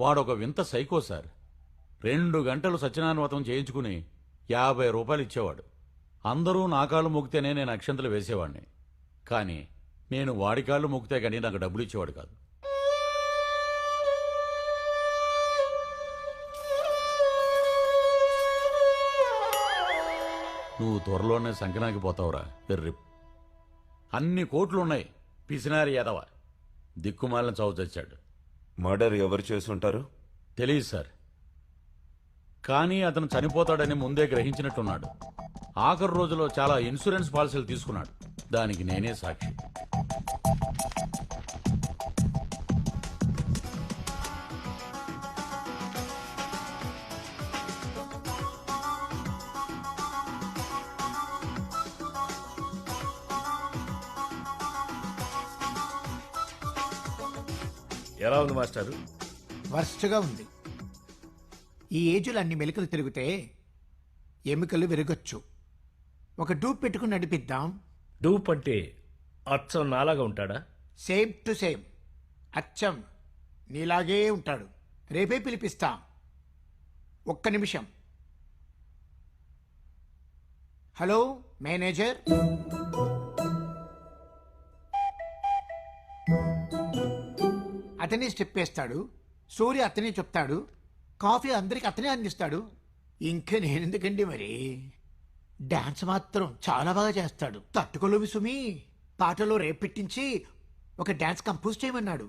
వాడొక వింత సైకో సార్. 2 గంటలు సత్యనారాయణ వ్రతం చేయించుకుని 50 రూపాయలు ఇచ్చేవాడు. అందరూ నా కాళ్ళు మొక్కితేనే నేను అక్షంతలు వేసేవాడిని. కానీ నేను వాడి కాళ్ళు మొక్కితే కానీ నాకు డబ్బులు ఇచ్చేవాడు కాదు. నువ్వు త్వరలోనే సంకనాకి పోతావురా వెర్రి. అన్ని కోట్లున్నాయి. పిసినారి ఎదవ దిక్కుమాలను చావు చచ్చాడు. మర్డర్ ఎవరు చేసుంటారు? తెలియదు సార్. కానీ అతను చనిపోతాడని ముందే గ్రహించినట్టున్నాడు. ఆఖరు రోజులో చాలా ఇన్సూరెన్స్ పాలసీలు తీసుకున్నాడు. దానికి నేనే సాక్షి. ఎలా ఉంది మాస్టారు? వర్స్ట్గా ఉంది. ఈ ఏజ్లో అన్ని మెలికలు తిరిగితే ఎముకలు విరగొచ్చు. ఒక డూప్ పెట్టుకుని నడిపిద్దాం. డూప్ అంటే అచ్చం నాలాగా ఉంటాడా? Same to same. అచ్చం నీలాగే ఉంటాడు. రేపే పిలిపిస్తా. ఒక్క నిమిషం. Hello manager. అతనే స్టెప్ వేస్తాడు, సూర్య అతనే చెప్తాడు, కాఫీ అందరికి అతనే అందిస్తాడు. ఇంకా నేనెందుకండి మరి? డాన్స్ మాత్రం చాలా బాగా చేస్తాడు. తట్టుకోలేవి సుమి. పాటలో రేప్ పెట్టించి ఒక డాన్స్ కంపోజ్ చేయమన్నాడు.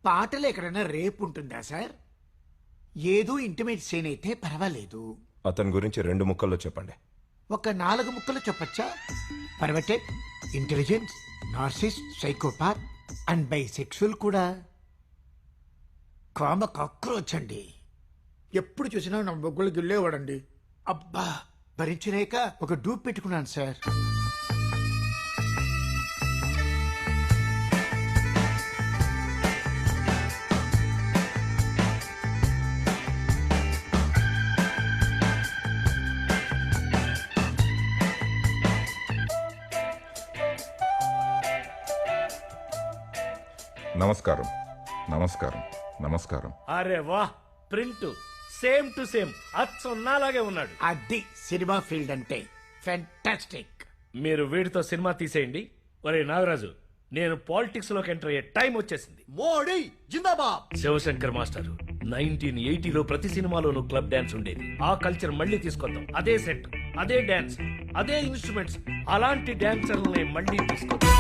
పాటలో ఎక్కడైనా రేప్ ఉంటుందా సార్? ఏదో ఇంటిమేట్ సీన్ అయితే పర్వాలేదు. అతని గురించి 2 ముక్కల్లో చెప్పండి. ఒక 4 ముక్కలు చెప్పచ్చా? Perverted, intelligence, narcissist, psychopath and bisexual కూడా. కామ కాక్రోచ్ అండి. ఎప్పుడు చూసినా నా బొగ్గులు గిల్లేవాడండి. అబ్బా భరించలేక ఒక డూప్ పెట్టుకున్నాను సార్. నమస్కారం నమస్కారం నమస్కారం. అరే వా, ప్రింట్ సేమ్ టు సేమ్ అచ్చొన్నాలాగే ఉన్నాడు. అది సినిమా ఫీల్డ్ అంటే ఫ్యాంటాస్టిక్. మీరు వీడితో సినిమా తీసేయండి. ఒరే నాగరాజు, నేను పాలిటిక్స్ లోకి ఎంటర్ అయ్యే టైం వచ్చేసింది. మోడీ జిందాబాద్. శివశంకర్ మాస్టర్ 1980లో ప్రతి సినిమాలోనూ క్లబ్ డాన్స్ ఉండేది. ఆ కల్చర్ మళ్ళీ తీసుకొద్దాం. అదే సెట్, అదే డాన్స్, అదే ఇన్స్ట్రుమెంట్స్, అలాంటి డాన్సర్లని మళ్ళీ తీసుకొద్దాం.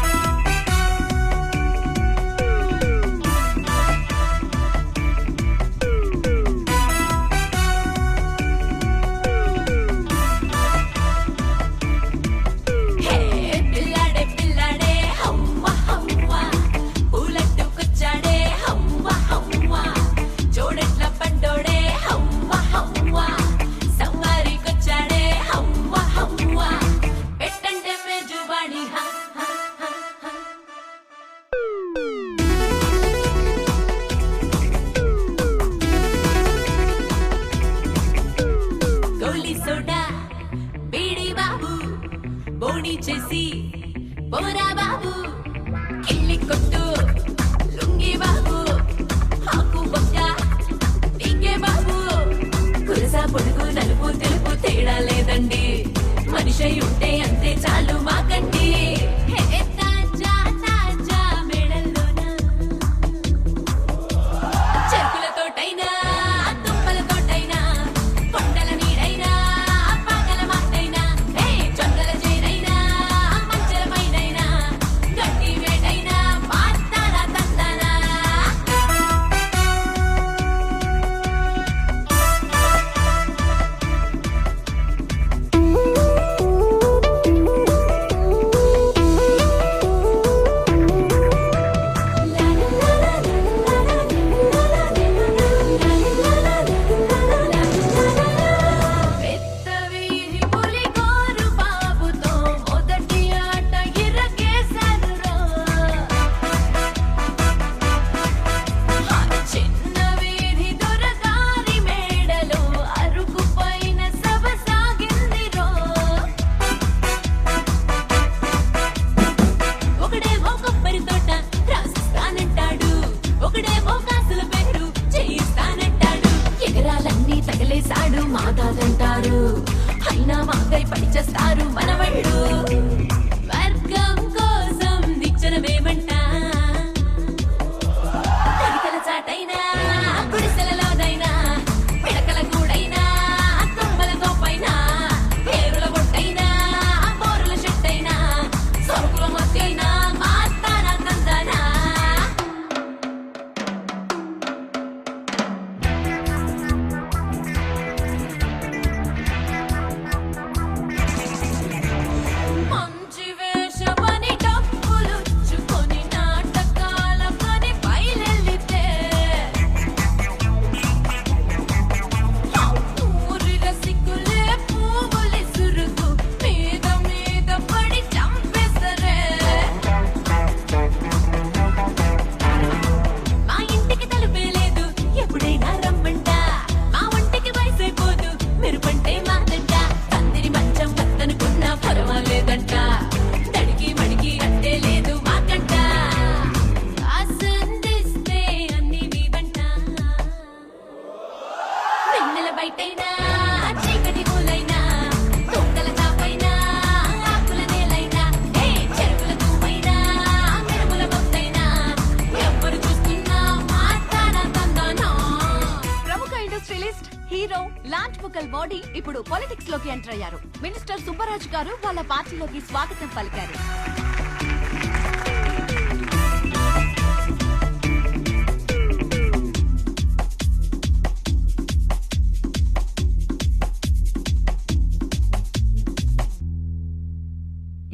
మోడీ ఇప్పుడు పాలిటిక్స్ లోకి ఎంటర్ అయ్యారు. మినిస్టర్ సుబ్బరాజు గారు వాళ్ళ పార్టీలోకి స్వాగతం పలికారు.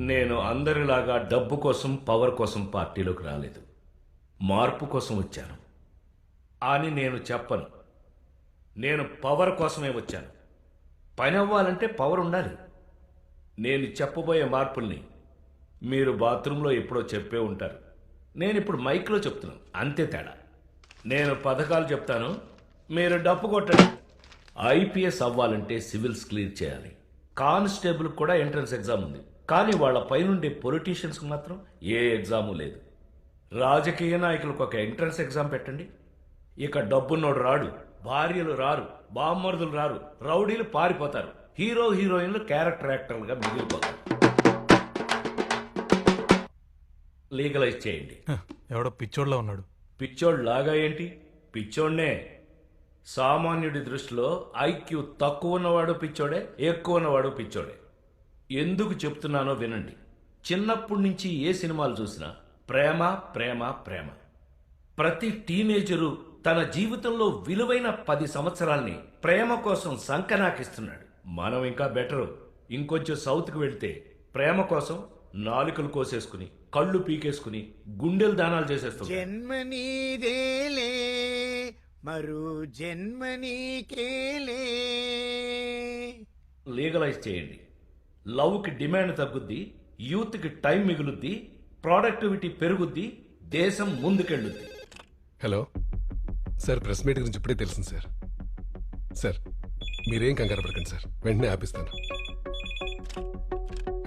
నేను అందరిలాగా డబ్బు కోసం పవర్ కోసం పార్టీలోకి రాలేదు. మార్పు కోసం వచ్చాను అని నేను చెప్పను. నేను పవర్ కోసమే వచ్చాను. పని అవ్వాలంటే పవర్ ఉండాలి. నేను చెప్పబోయే మార్పుల్ని మీరు బాత్రూంలో ఎప్పుడో చెప్పే ఉంటారు. నేను ఇప్పుడు మైక్లో చెప్తున్నాను, అంతే తేడా. నేను పథకాలు చెప్తాను, మీరు డప్పు కొట్టండి. ఐపీఎస్ అవ్వాలంటే సివిల్స్ క్లియర్ చేయాలి. కానిస్టేబుల్ కూడా ఎంట్రన్స్ ఎగ్జామ్ ఉంది, కానీ వాళ్ళ పైనుండే పొలిటీషియన్స్కి మాత్రం ఏ ఎగ్జాము లేదు. రాజకీయ నాయకులకు ఒక ఎంట్రన్స్ ఎగ్జామ్ పెట్టండి. ఇక డబ్బున్నోడు రాడు, భార్యలు రారు, బామ్మరుదులు రారు, రౌడీలు పారిపోతారు, హీరో హీరోయిన్లు క్యారెక్టర్ యాక్టర్లుగా మిగిలిపోతారు. లీగలైజ్ చేయండి. ఎవడో పిచ్చోడ్లా ఉన్నాడు. పిచ్చోడ్ లాగా ఏంటి? పిచ్చోడ్నే. సామాన్యుడి దృష్టిలో ఐక్యూ తక్కువ ఉన్నవాడు పిచ్చోడే, ఎక్కువ ఉన్నవాడు పిచ్చోడే. ఎందుకు చెప్తున్నానో వినండి. చిన్నప్పటి నుంచి ఏ సినిమాలు చూసినా ప్రేమ ప్రేమ ప్రేమ. ప్రతి టీనేజరు తన జీవితంలో విలువైన 10 సంవత్సరాల్ని ప్రేమ కోసం సంకనాకిస్తున్నాడు. మనం ఇంకా బెటరు. ఇంకొంచెం సౌత్కి వెళ్తే ప్రేమ కోసం నాలుకలు కోసేసుకుని, కళ్ళు పీకేసుకుని, గుండెలు దానాలు చేసేస్తున్నాడు. జన్మనీదేలే మరో జన్మనీకేలే. లీగలైజ్ చేయండి. లవ్కి డిమాండ్ తగ్గుద్ది, యూత్కి టైం మిగులుద్ది, ప్రొడక్టివిటీ పెరుగుద్ది, దేశం ముందుకెళ్ళుద్ది. హలో సార్, ప్రెస్ మీట్ గురించి ఇప్పుడే తెలిసింది సార్. సార్ మీరేం కంగారు పడకండి సార్, వెంటనే ఆపిస్తాను.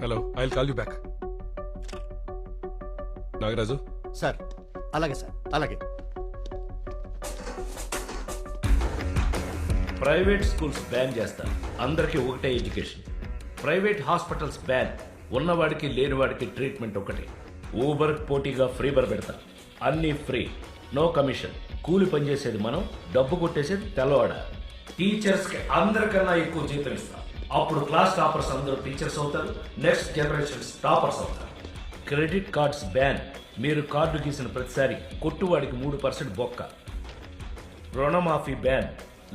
Hello, I will call you back. Nagaraju sir. అలాగే సార్, అలాగే. ప్రైవేట్ స్కూల్స్ బ్యాన్ చేస్తారు, అందరికీ ఒకటే ఎడ్యుకేషన్. ప్రైవేట్ హాస్పిటల్స్ బ్యాన్, ఉన్నవాడికి లేనివాడికి ట్రీట్మెంట్ ఒకటే. ఊబర్ పోటీగా ఫ్రీ బర్ పెడతా, అన్నీ ఫ్రీ, నో కమిషన్. కూలి పనిచేసేది మనం, డబ్బు కొట్టేసేది తెల్లవాడ. టీచర్స్కి అందరికన్నా ఎక్కువ జీతం ఇస్తాం. అప్పుడు క్లాస్ టాపర్స్ అందరూ టీచర్స్ అవుతారు, నెక్స్ట్ జనరేషన్స్ టాపర్స్ అవుతారు. క్రెడిట్ కార్డ్స్ బ్యాన్, మీరు కార్డు గీసిన ప్రతిసారి కొట్టువాడికి 3% బొక్క. రుణమాఫీ బ్యాన్,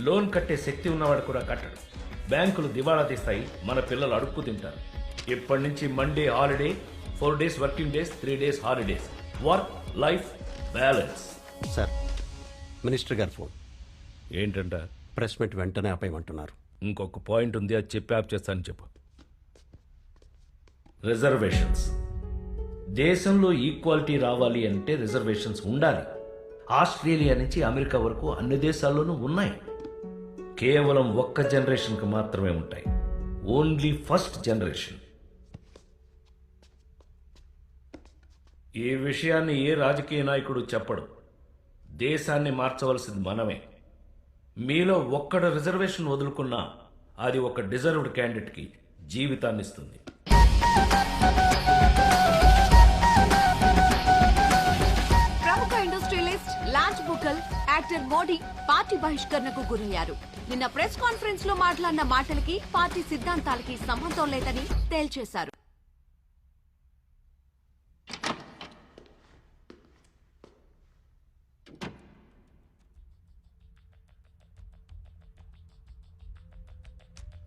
లోన్ కట్టే శక్తి ఉన్నవాడు కూడా కట్టడు. బ్యాంకులు దివాళా తీస్తాయి, మన పిల్లలు అడుక్కు తింటారు. ఇప్పటి నుంచి Monday holiday, 4 days working days, 3 days holidays. Work life balance. Sir, minister గారు ఫోన్. ఏంటంట? ప్రెస్ మీట్ వెంటనే ఆపేయమంటున్నారు. ఇంకొక పాయింట్ ఉంది, అది చెప్పి ఆప్ చేస్తానని చెప్పు. రిజర్వేషన్స్. దేశంలో ఈక్వాలిటీ రావాలి అంటే రిజర్వేషన్స్ ఉండాలి. ఆస్ట్రేలియా నుంచి అమెరికా వరకు అన్ని దేశాల్లోనూ ఉన్నాయి. కేవలం ఒక్క జనరేషన్కి మాత్రమే ఉంటాయి. Only first generation. ఈ విషయాన్ని ఏ రాజకీయ నాయకుడు చెప్పడు. దేశాన్ని మార్చవలసింది మనమే. మీలో ఒక్కడ రిజర్వేషన్ వదులుకున్నా అది ఒక డిజర్వ్డ్ క్యాండిడేట్కి జీవితాన్ని ఇస్తుంది. ప్రముఖ ఇండస్ట్రియలిస్ట్ లాంచ్ బుకల్ యాక్టర్ మోడీ పార్టీ బహిష్కరణకు గురయ్యారు. నిన్న ప్రెస్ కాన్ఫరెన్స్ లో మాట్లాడిన మాటలకి పార్టీ సిద్ధాంతాలకి సంబంధం లేదని తేల్చేశారు.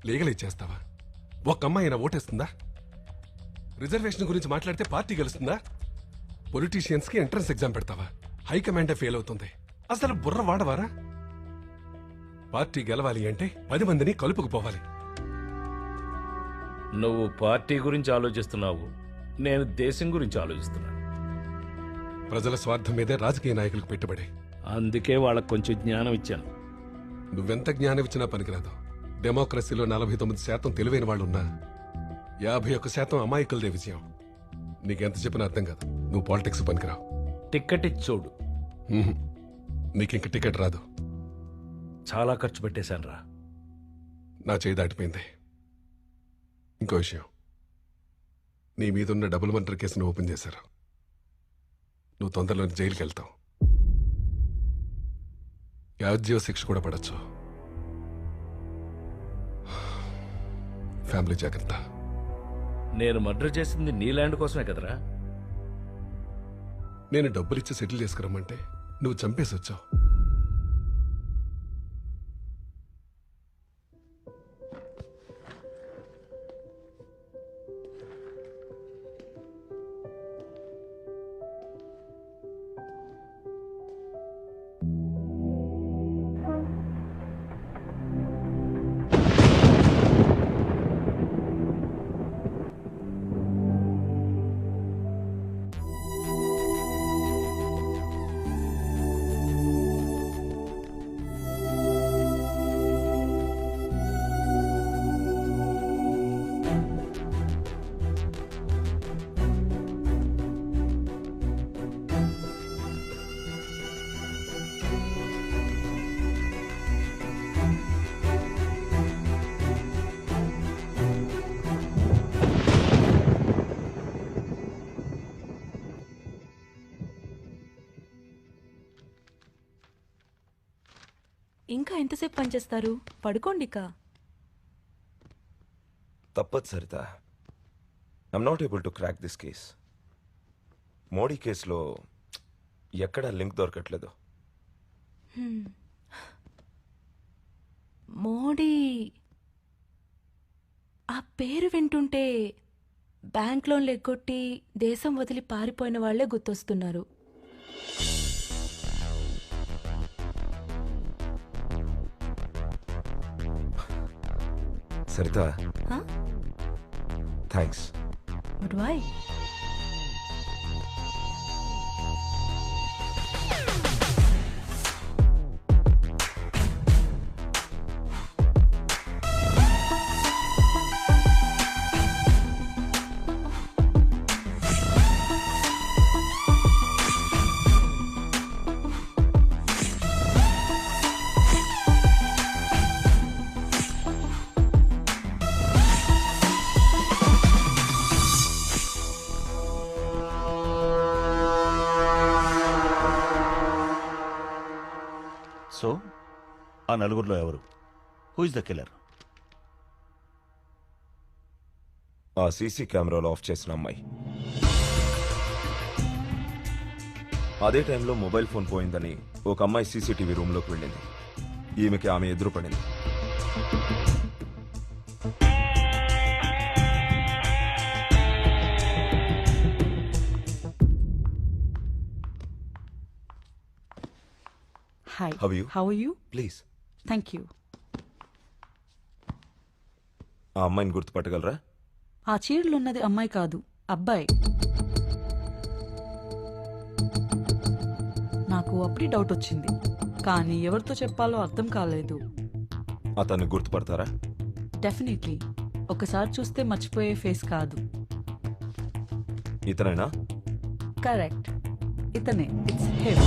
లీగలైజ్ చేస్తావా? ఒక్క అమ్మాయి అయినా ఓటేస్తుందా? రిజర్వేషన్ గురించి మాట్లాడితే పార్టీ గెలుస్తుందా? పొలిటీషియన్స్కి ఎంట్రన్స్ ఎగ్జామ్ పెడతావా? హైకమాండే ఫెయిల్ అవుతుంది. అసలు బుర్ర వాడవారా? పార్టీ గెలవాలి అంటే 10 మందిని కలుపుకుపోవాలి. నువ్వు పార్టీ గురించి ఆలోచిస్తున్నావు, నేను దేశం గురించి ఆలోచిస్తున్నాను. ప్రజల స్వార్థం మీదే రాజకీయ నాయకులకు పెట్టుబడి. అందుకే వాళ్ళకు కొంచెం జ్ఞానం ఇచ్చాను. నువ్వెంత జ్ఞానం ఇచ్చినా పనికిరాదు. డెమోక్రసీలో 49% తెలివైన వాళ్ళు ఉన్నా 51% అమాయకులదే విజయం. నీకెంత చెప్పినా అర్థం కాదు. నువ్వు పాలిటిక్స్ పనికిరావు. టికెట్ ఇచ్చి చూడు. నీకింక టికెట్ రాదు. చాలా ఖర్చు పెట్టేశాను రా. నా చేయి దాటిపోయింది. ఇంకో విషయం, నీ మీదున్న డబుల్ మర్డర్ కేసును ఓపెన్ చేశారు. నువ్వు తొందరలోని జైలుకి వెళ్తావు. యావజ్జీవ శిక్ష కూడా పడచ్చు. ఫ్యామిలీ జాగ్రత్త. నేను మర్డర్ చేసింది నీ ల్యాండ్ కోసమే కదరా. నేను డబ్బులిచ్చి సెటిల్ చేసుకురమ్మంటే నువ్వు చంపేసి వచ్చావు. ఇంకా ఎంతసేపు పనిచేస్తారు? పడుకోండి ఇక. తప్పదు Saritha. I'm not able to crack this case. Modi కేసులో ఎక్కడా లింక్ దొరకట్లేదు. మోడీ ఆ పేరు వింటుంటే బ్యాంక్ లోన్లు ఎగ్గొట్టి దేశం వదిలి పారిపోయిన వాళ్లే గుర్తొస్తున్నారు. Saritha, thanks. But why? So ఆ నలుగురిలో ఎవరు? Who is the killer? ఆ సీసీ కెమెరాలో ఆఫ్ చేసిన అమ్మాయి. అదే టైంలో మొబైల్ ఫోన్ పోయిందని ఒక అమ్మాయి సీసీటీవీ రూమ్లోకి వెళ్ళింది. ఈమెకి ఆమె ఎదురుపడింది. Hi. How are you? How are you? Please. Thank you. ఆ అమ్మాయిని గుర్తుపట్టగలరా? ఆ చీరలు ఉన్నది అమ్మాయి కాదు, అబ్బాయి. నాకు అప్పుడే డౌట్ వచ్చింది, కానీ ఎవరితో చెప్పాలో అర్థం కాలేదు. అతన్ని గుర్తుపడతారా? డెఫినెట్లీ. ఒకసారి చూస్తే మర్చిపోయే ఫేస్ కాదు. ఇతనేనా? కరెక్ట్, ఇతనే. It's him.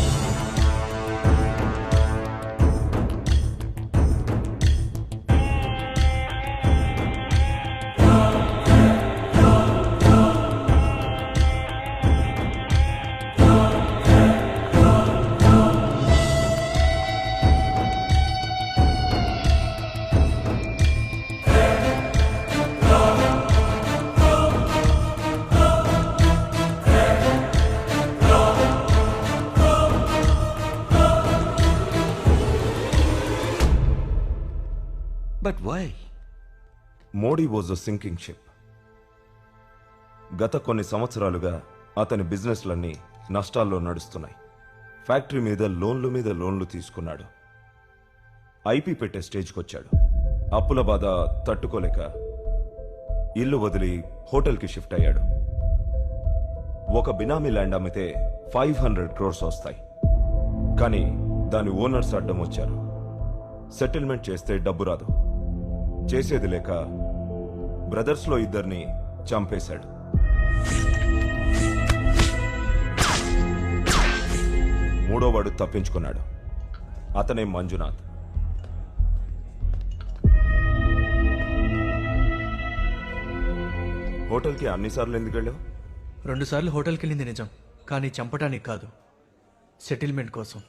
But why? Modi was a sinking ship. గత కొన్ని సంవత్సరాలుగా అతని బిజినెస్లన్నీ నష్టాల్లో నడుస్తున్నాయి. ఫ్యాక్టరీ మీద లోన్లు తీసుకున్నాడు. ఐపీ పెట్టే స్టేజ్కి వచ్చాడు. అప్పుల బాధ తట్టుకోలేక ఇల్లు వదిలి హోటల్కి షిఫ్ట్ అయ్యాడు. ఒక బినామీ ల్యాండ్ అమ్మితే 500 crores వస్తాయి. కానీ దాని ఓనర్స్ అడ్డం వచ్చారు. సెటిల్మెంట్ చేస్తే డబ్బు రాదు. చేసేది లేక బ్రదర్స్లో ఇద్దరిని చంపేశాడు. మూడోవాడు తప్పించుకున్నాడు. అతనే మంజునాథ్. హోటల్కి అన్నిసార్లు ఎందుకు వెళ్ళావు? 2 సార్లు హోటల్కి వెళ్ళింది నిజం, కానీ చంపటానికి కాదు, సెటిల్మెంట్ కోసం.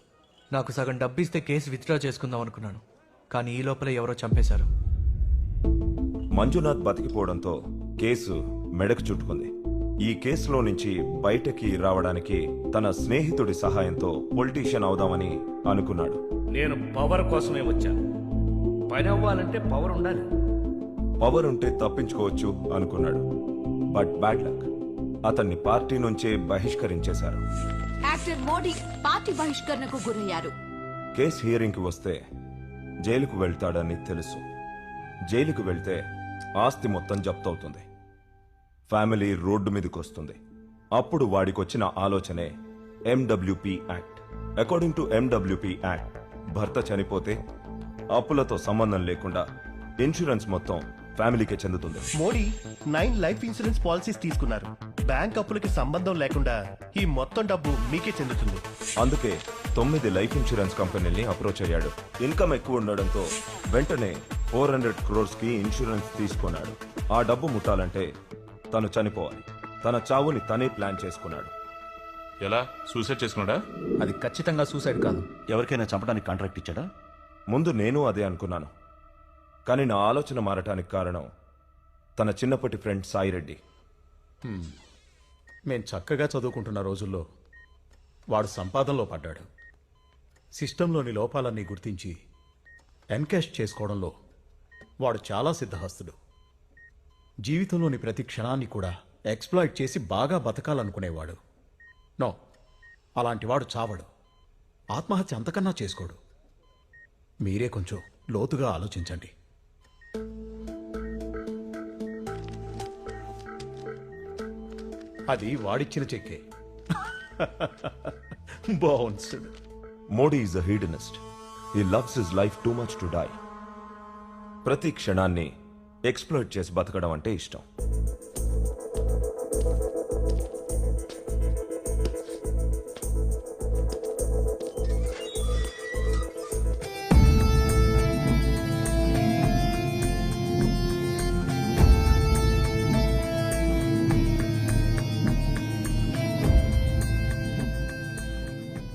నాకు సగం డబ్బు ఇస్తే కేసు విత్డ్రా చేసుకుందాం అనుకున్నాను, కానీ ఈ లోపల ఎవరో చంపేశారు. మంజునాథ్ బతికిపోవడంతో కేసు మెడకు చుట్టుకుంది. ఈ కేసులో నుంచి బయటకి రావడానికి తన స్నేహితుడి సహాయంతో పొలిటీషియన్ అవుదామని అనుకున్నాడు. నేను పవర్ కోసమే వచ్చాను. పని అవ్వాలంటే పవర్ ఉండాలి. పవర్ ఉంటే తప్పించుకోవచ్చు అనుకున్నాడు. బట్ బ్యాడ్ లక్, అతన్ని పార్టీ నుంచే బహిష్కరించేశారు. యాక్టర్ మోడీ పార్టీ బహిష్కరణకు గురయ్యారు. కేసు హియరింగ్కి వస్తే జైలుకు వెళ్తాడని తెలుసు. జైలుకు వెళ్తే ఆస్తి మొత్తం జప్తవుతుంది. ఫ్యామిలీ రోడ్డు మీదకి వస్తుంది. అప్పుడు వాడికొచ్చిన ఆలోచనే MWP act. According to MWP act, భర్త చనిపోతే అప్పులతో సంబంధం లేకుండా ఇన్సూరెన్స్ మొత్తం ఫ్యామిలీకే చెందుతుంది. మోడీ 9 లైఫ్ ఇన్సూరెన్స్ పాలసీస్ తీసుకున్నారు. బ్యాంక్ అప్పులకి సంబంధం లేకుండా ఈ మొత్తం డబ్బు మీకే చెందుతుంది. అందుకే 9 లైఫ్ ఇన్సూరెన్స్ కంపెనీల్ని అప్రోచ్ అయ్యాడు. ఇన్కమ్ ఎక్కువ ఉండడంతో వెంటనే 400 crores కి ఇన్సూరెన్స్ తీసుకున్నాడు. ఆ డబ్బు ముట్టాలంటే తను చనిపోవాలి. తన చావుని తనే ప్లాన్ చేసుకున్నాడు. ఎలా? సూసైడ్ చేసుకున్నాడా? అది ఖచ్చితంగా సూసైడ్ కాదు. ఎవరికైనా చంపడానికి కాంట్రాక్ట్ ఇచ్చాడా? ముందు నేను అదే అనుకున్నాను. కానీ నా ఆలోచన మారటానికి కారణం తన చిన్నప్పటి ఫ్రెండ్ సాయిరెడ్డి. మేం చక్కగా చదువుకుంటున్న రోజుల్లో వాడు సంపాదనలో పడ్డాడు. సిస్టంలోని లోపాలన్నీ గుర్తించి ఎన్కాష్ చేసుకోవడంలో వాడు చాలా సిద్ధహస్తుడు. జీవితంలోని ప్రతి క్షణాన్ని కూడా ఎక్స్ప్లాయిట్ చేసి బాగా బతకాలనుకునేవాడు. నో, అలాంటివాడు చావడు. ఆత్మహత్య అంతకన్నా చేసుకోడు. మీరే కొంచెం లోతుగా ఆలోచించండి. అది వాడిచ్చిన చెక్కే. Bounced. Modi is a hedonist. He loves his life too much to die. ప్రతి క్షణాన్ని ఎక్స్ప్లోయిట్ చేసి బతకడం అంటే ఇష్టం.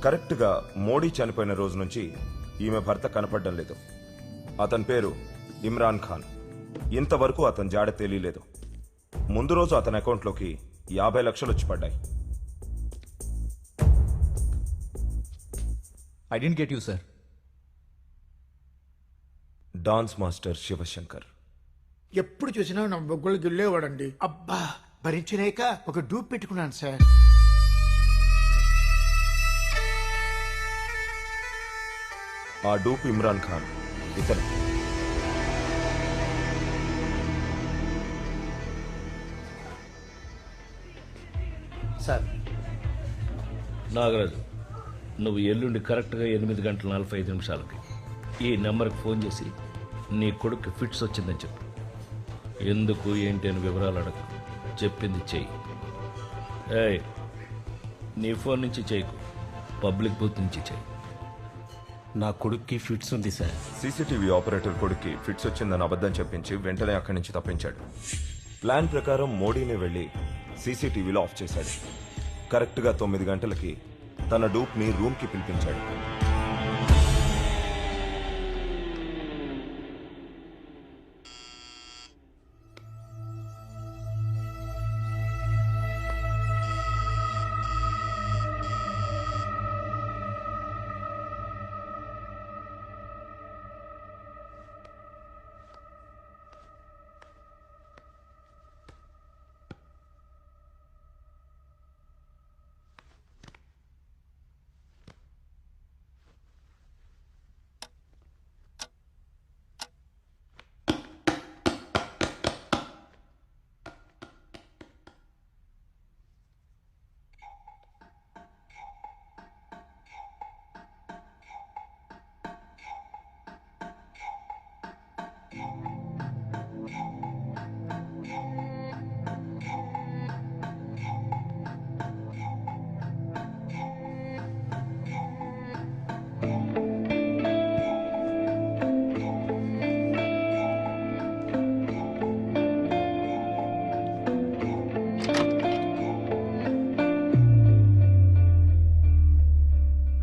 కరెక్ట్గా మోడీ చనిపోయిన రోజు నుంచి ఈమె భర్త కనపడడం లేదు. అతని పేరు ఇమ్రాన్ ఖాన్. ఇంతవరకు అతని జాడ తెలియలేదు. ముందు రోజు అతని అకౌంట్లోకి 50 లక్షలు వచ్చి పడ్డాయి. I didn't get you sir. Dance master Shivashankar. ఎప్పుడు చూసినా నా బొగ్గులు గిల్లేవాడండి. అబ్బా, భరించలేక ఒక డూప్ పెట్టుకున్నాను సార్. ఆ డూప్ ఇమ్రాన్ ఖాన్. ఇతను సార్. నాగరాజు, నువ్వు ఎల్లుండి కరెక్ట్గా 8:45 ఈ నెంబర్కి ఫోన్ చేసి నీ కొడుకు ఫిట్స్ వచ్చిందని చెప్పు. ఎందుకు ఏంటి అని వివరాలు అడగ. చెప్పింది చెయ్యి. ఏయ్, నీ ఫోన్ నుంచి చేయకు, పబ్లిక్ బూత్ నుంచి చెయ్యి. నా కొడుక్కి ఫిట్స్ ఉంది సార్. సీసీటీవీ ఆపరేటర్ కొడుక్కి ఫిట్స్ వచ్చిందని అబద్ధం చెప్పించి వెంటనే అక్కడి నుంచి తప్పించాడు. ప్లాన్ ప్రకారం మోడీని వెళ్ళి సీసీటీవీలో ఆఫ్ చేశాడు. కరెక్ట్గా 9 గంటలకి తన డూప్ని రూమ్కి పిలిపించాడు.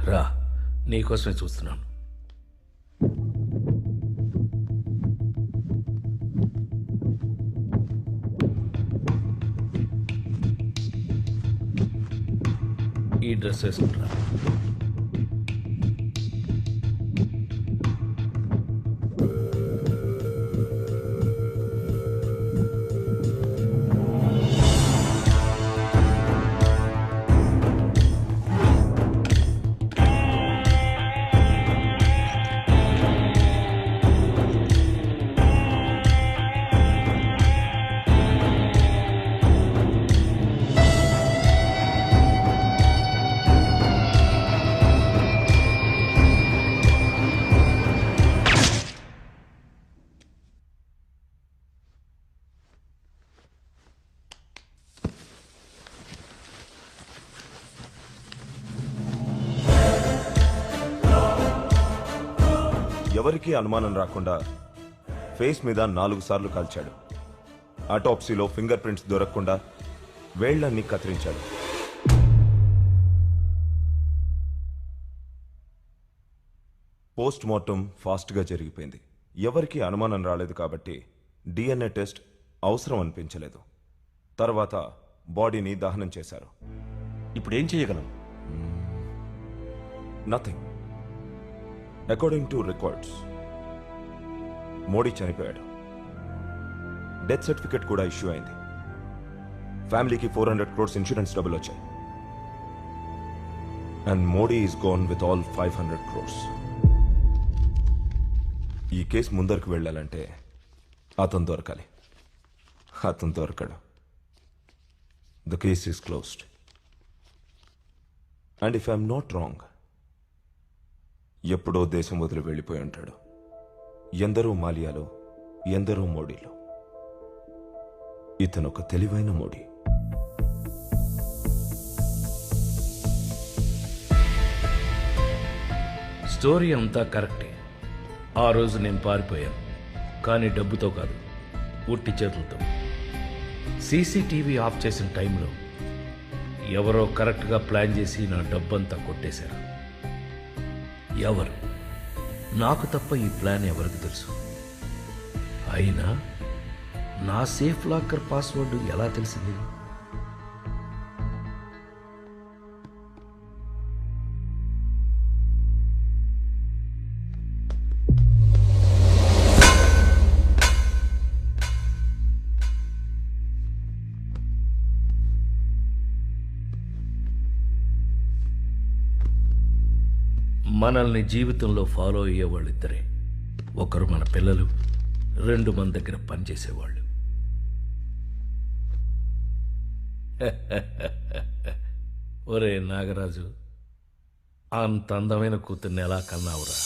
రా, నీకోసమే చూస్తున్నాను. ఈ డ్రెస్ వేసుకుంటా. ఎవరికీ అనుమానం రాకుండా ఫేస్ మీద 4 సార్లు కాల్చాడు. ఆటోప్సీలో ఫింగర్ ప్రింట్స్ దొరకకుండా వేళ్లన్నీ కత్తిరించాడు. పోస్ట్ మార్టం ఫాస్ట్గా జరిగిపోయింది. ఎవరికీ అనుమానం రాలేదు కాబట్టి DNA టెస్ట్ అవసరం అనిపించలేదు. తర్వాత బాడీని దహనం చేశారు. ఇప్పుడు ఏం చేయగలం? Nothing. According to records Modi చనిపోయాడు. డెత్ సర్టిఫికెట్ కూడా ఇష్యూ అయింది. ఫ్యామిలీకి 400 crores ఇన్సూరెన్స్ డబ్బులు వచ్చాయి. And Modi is gonna with all 500 crores. ఈ కేసు ముందరకు వెళ్ళాలంటే అతను దొరకాలి. అతను దొరకడు. The case is closed. And if I'm not wrong, ఎప్పుడో దేశం వదిలి వెళ్ళిపోయి ఉంటాడు. ఎందరో మాలియాలో, ఎందరో మోడీలో. ఇతను ఒక తెలివైన మోడీ. స్టోరీ అంతా కరెక్టే. ఆ రోజు నేను పారిపోయాను, కానీ డబ్బుతో కాదు, ఉట్టి చేతులతో. సీసీటీవీ ఆఫ్ చేసిన టైంలో ఎవరో కరెక్ట్గా ప్లాన్ చేసి నా డబ్బంతా కొట్టేశారు. ఎవరు? నాకు తప్ప ఈ ప్లాన్ ఎవరికి తెలుసు? అయినా నా సేఫ్ లాకర్ పాస్వర్డ్ ఎలా తెలిసింది? మనల్ని జీవితంలో ఫాలో అయ్యేవాళ్ళిద్దరే. ఒకరు మన పిల్లలు, 2 మన దగ్గర పనిచేసేవాళ్ళు. ఒరే నాగరాజు, అంత అందమైన కూతుర్ని ఎలా కన్నావురా?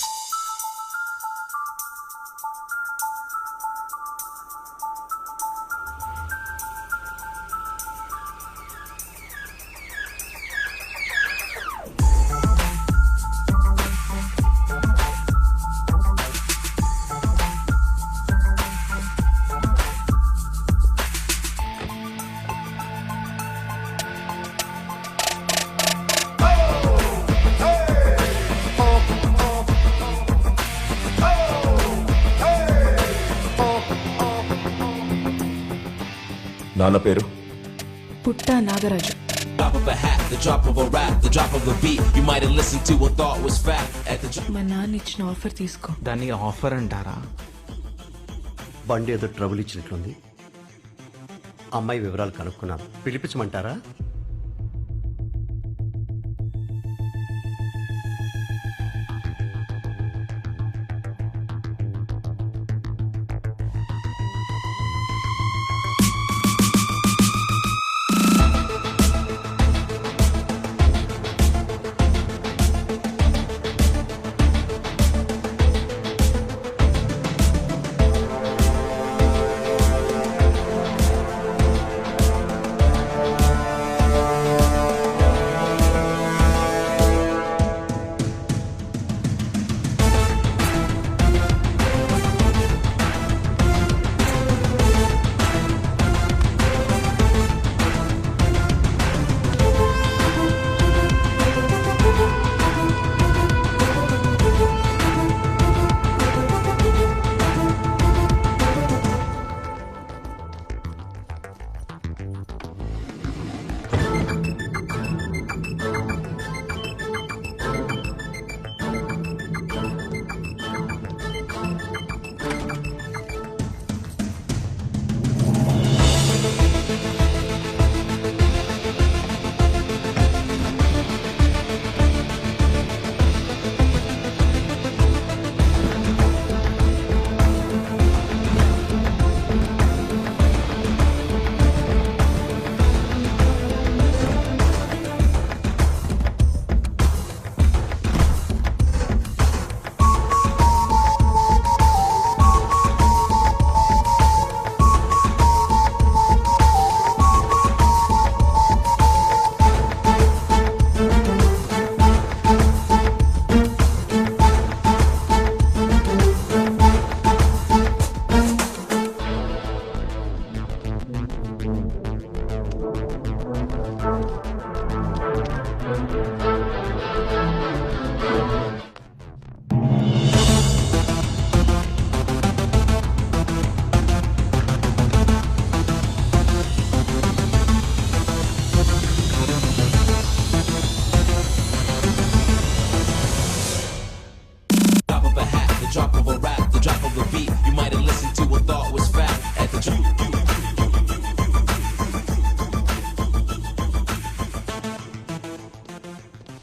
నాన్న పేరు పుట్టా నాగరాజు. మా నాన్న ఇచ్చిన ఆఫర్ తీసుకో. దాన్ని ఆఫర్ అంటారా? బండి ఏదో ట్రబుల్ ఇచ్చినట్లుంది. అమ్మాయి వివరాలు కనుక్కున్నాను. పిలిపించమంటారా?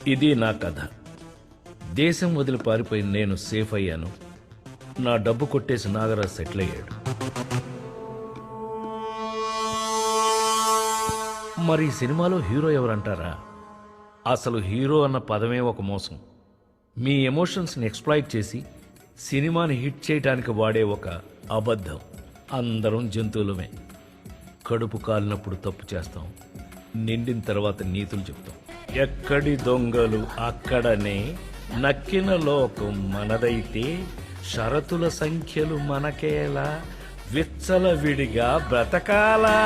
ఇది నా కథ. దేశం వదిలి పారిపోయి నేను సేఫ్ అయ్యాను. నా డబ్బు కొట్టేసి నాగరాజ్ సెటిల్ అయ్యాడు. మరి ఈ సినిమాలో హీరో ఎవరంటారా? అసలు హీరో అన్న పదమే ఒక మోసం. మీ ఎమోషన్స్ని ఎక్స్ప్లాయిట్ చేసి సినిమాని హిట్ చేయడానికి వాడే ఒక అబద్ధం. అందరం జంతువులమే. కడుపు కాలినప్పుడు తప్పు చేస్తాం, నిండిన తర్వాత నీతులు చెప్తాం. ఎక్కడి దొంగలు అక్కడనే, నక్కిన లోకం మనదైతే, షరతుల సంఖ్యలు మనకేలా, విచ్చల విడిగా బ్రతకాలా.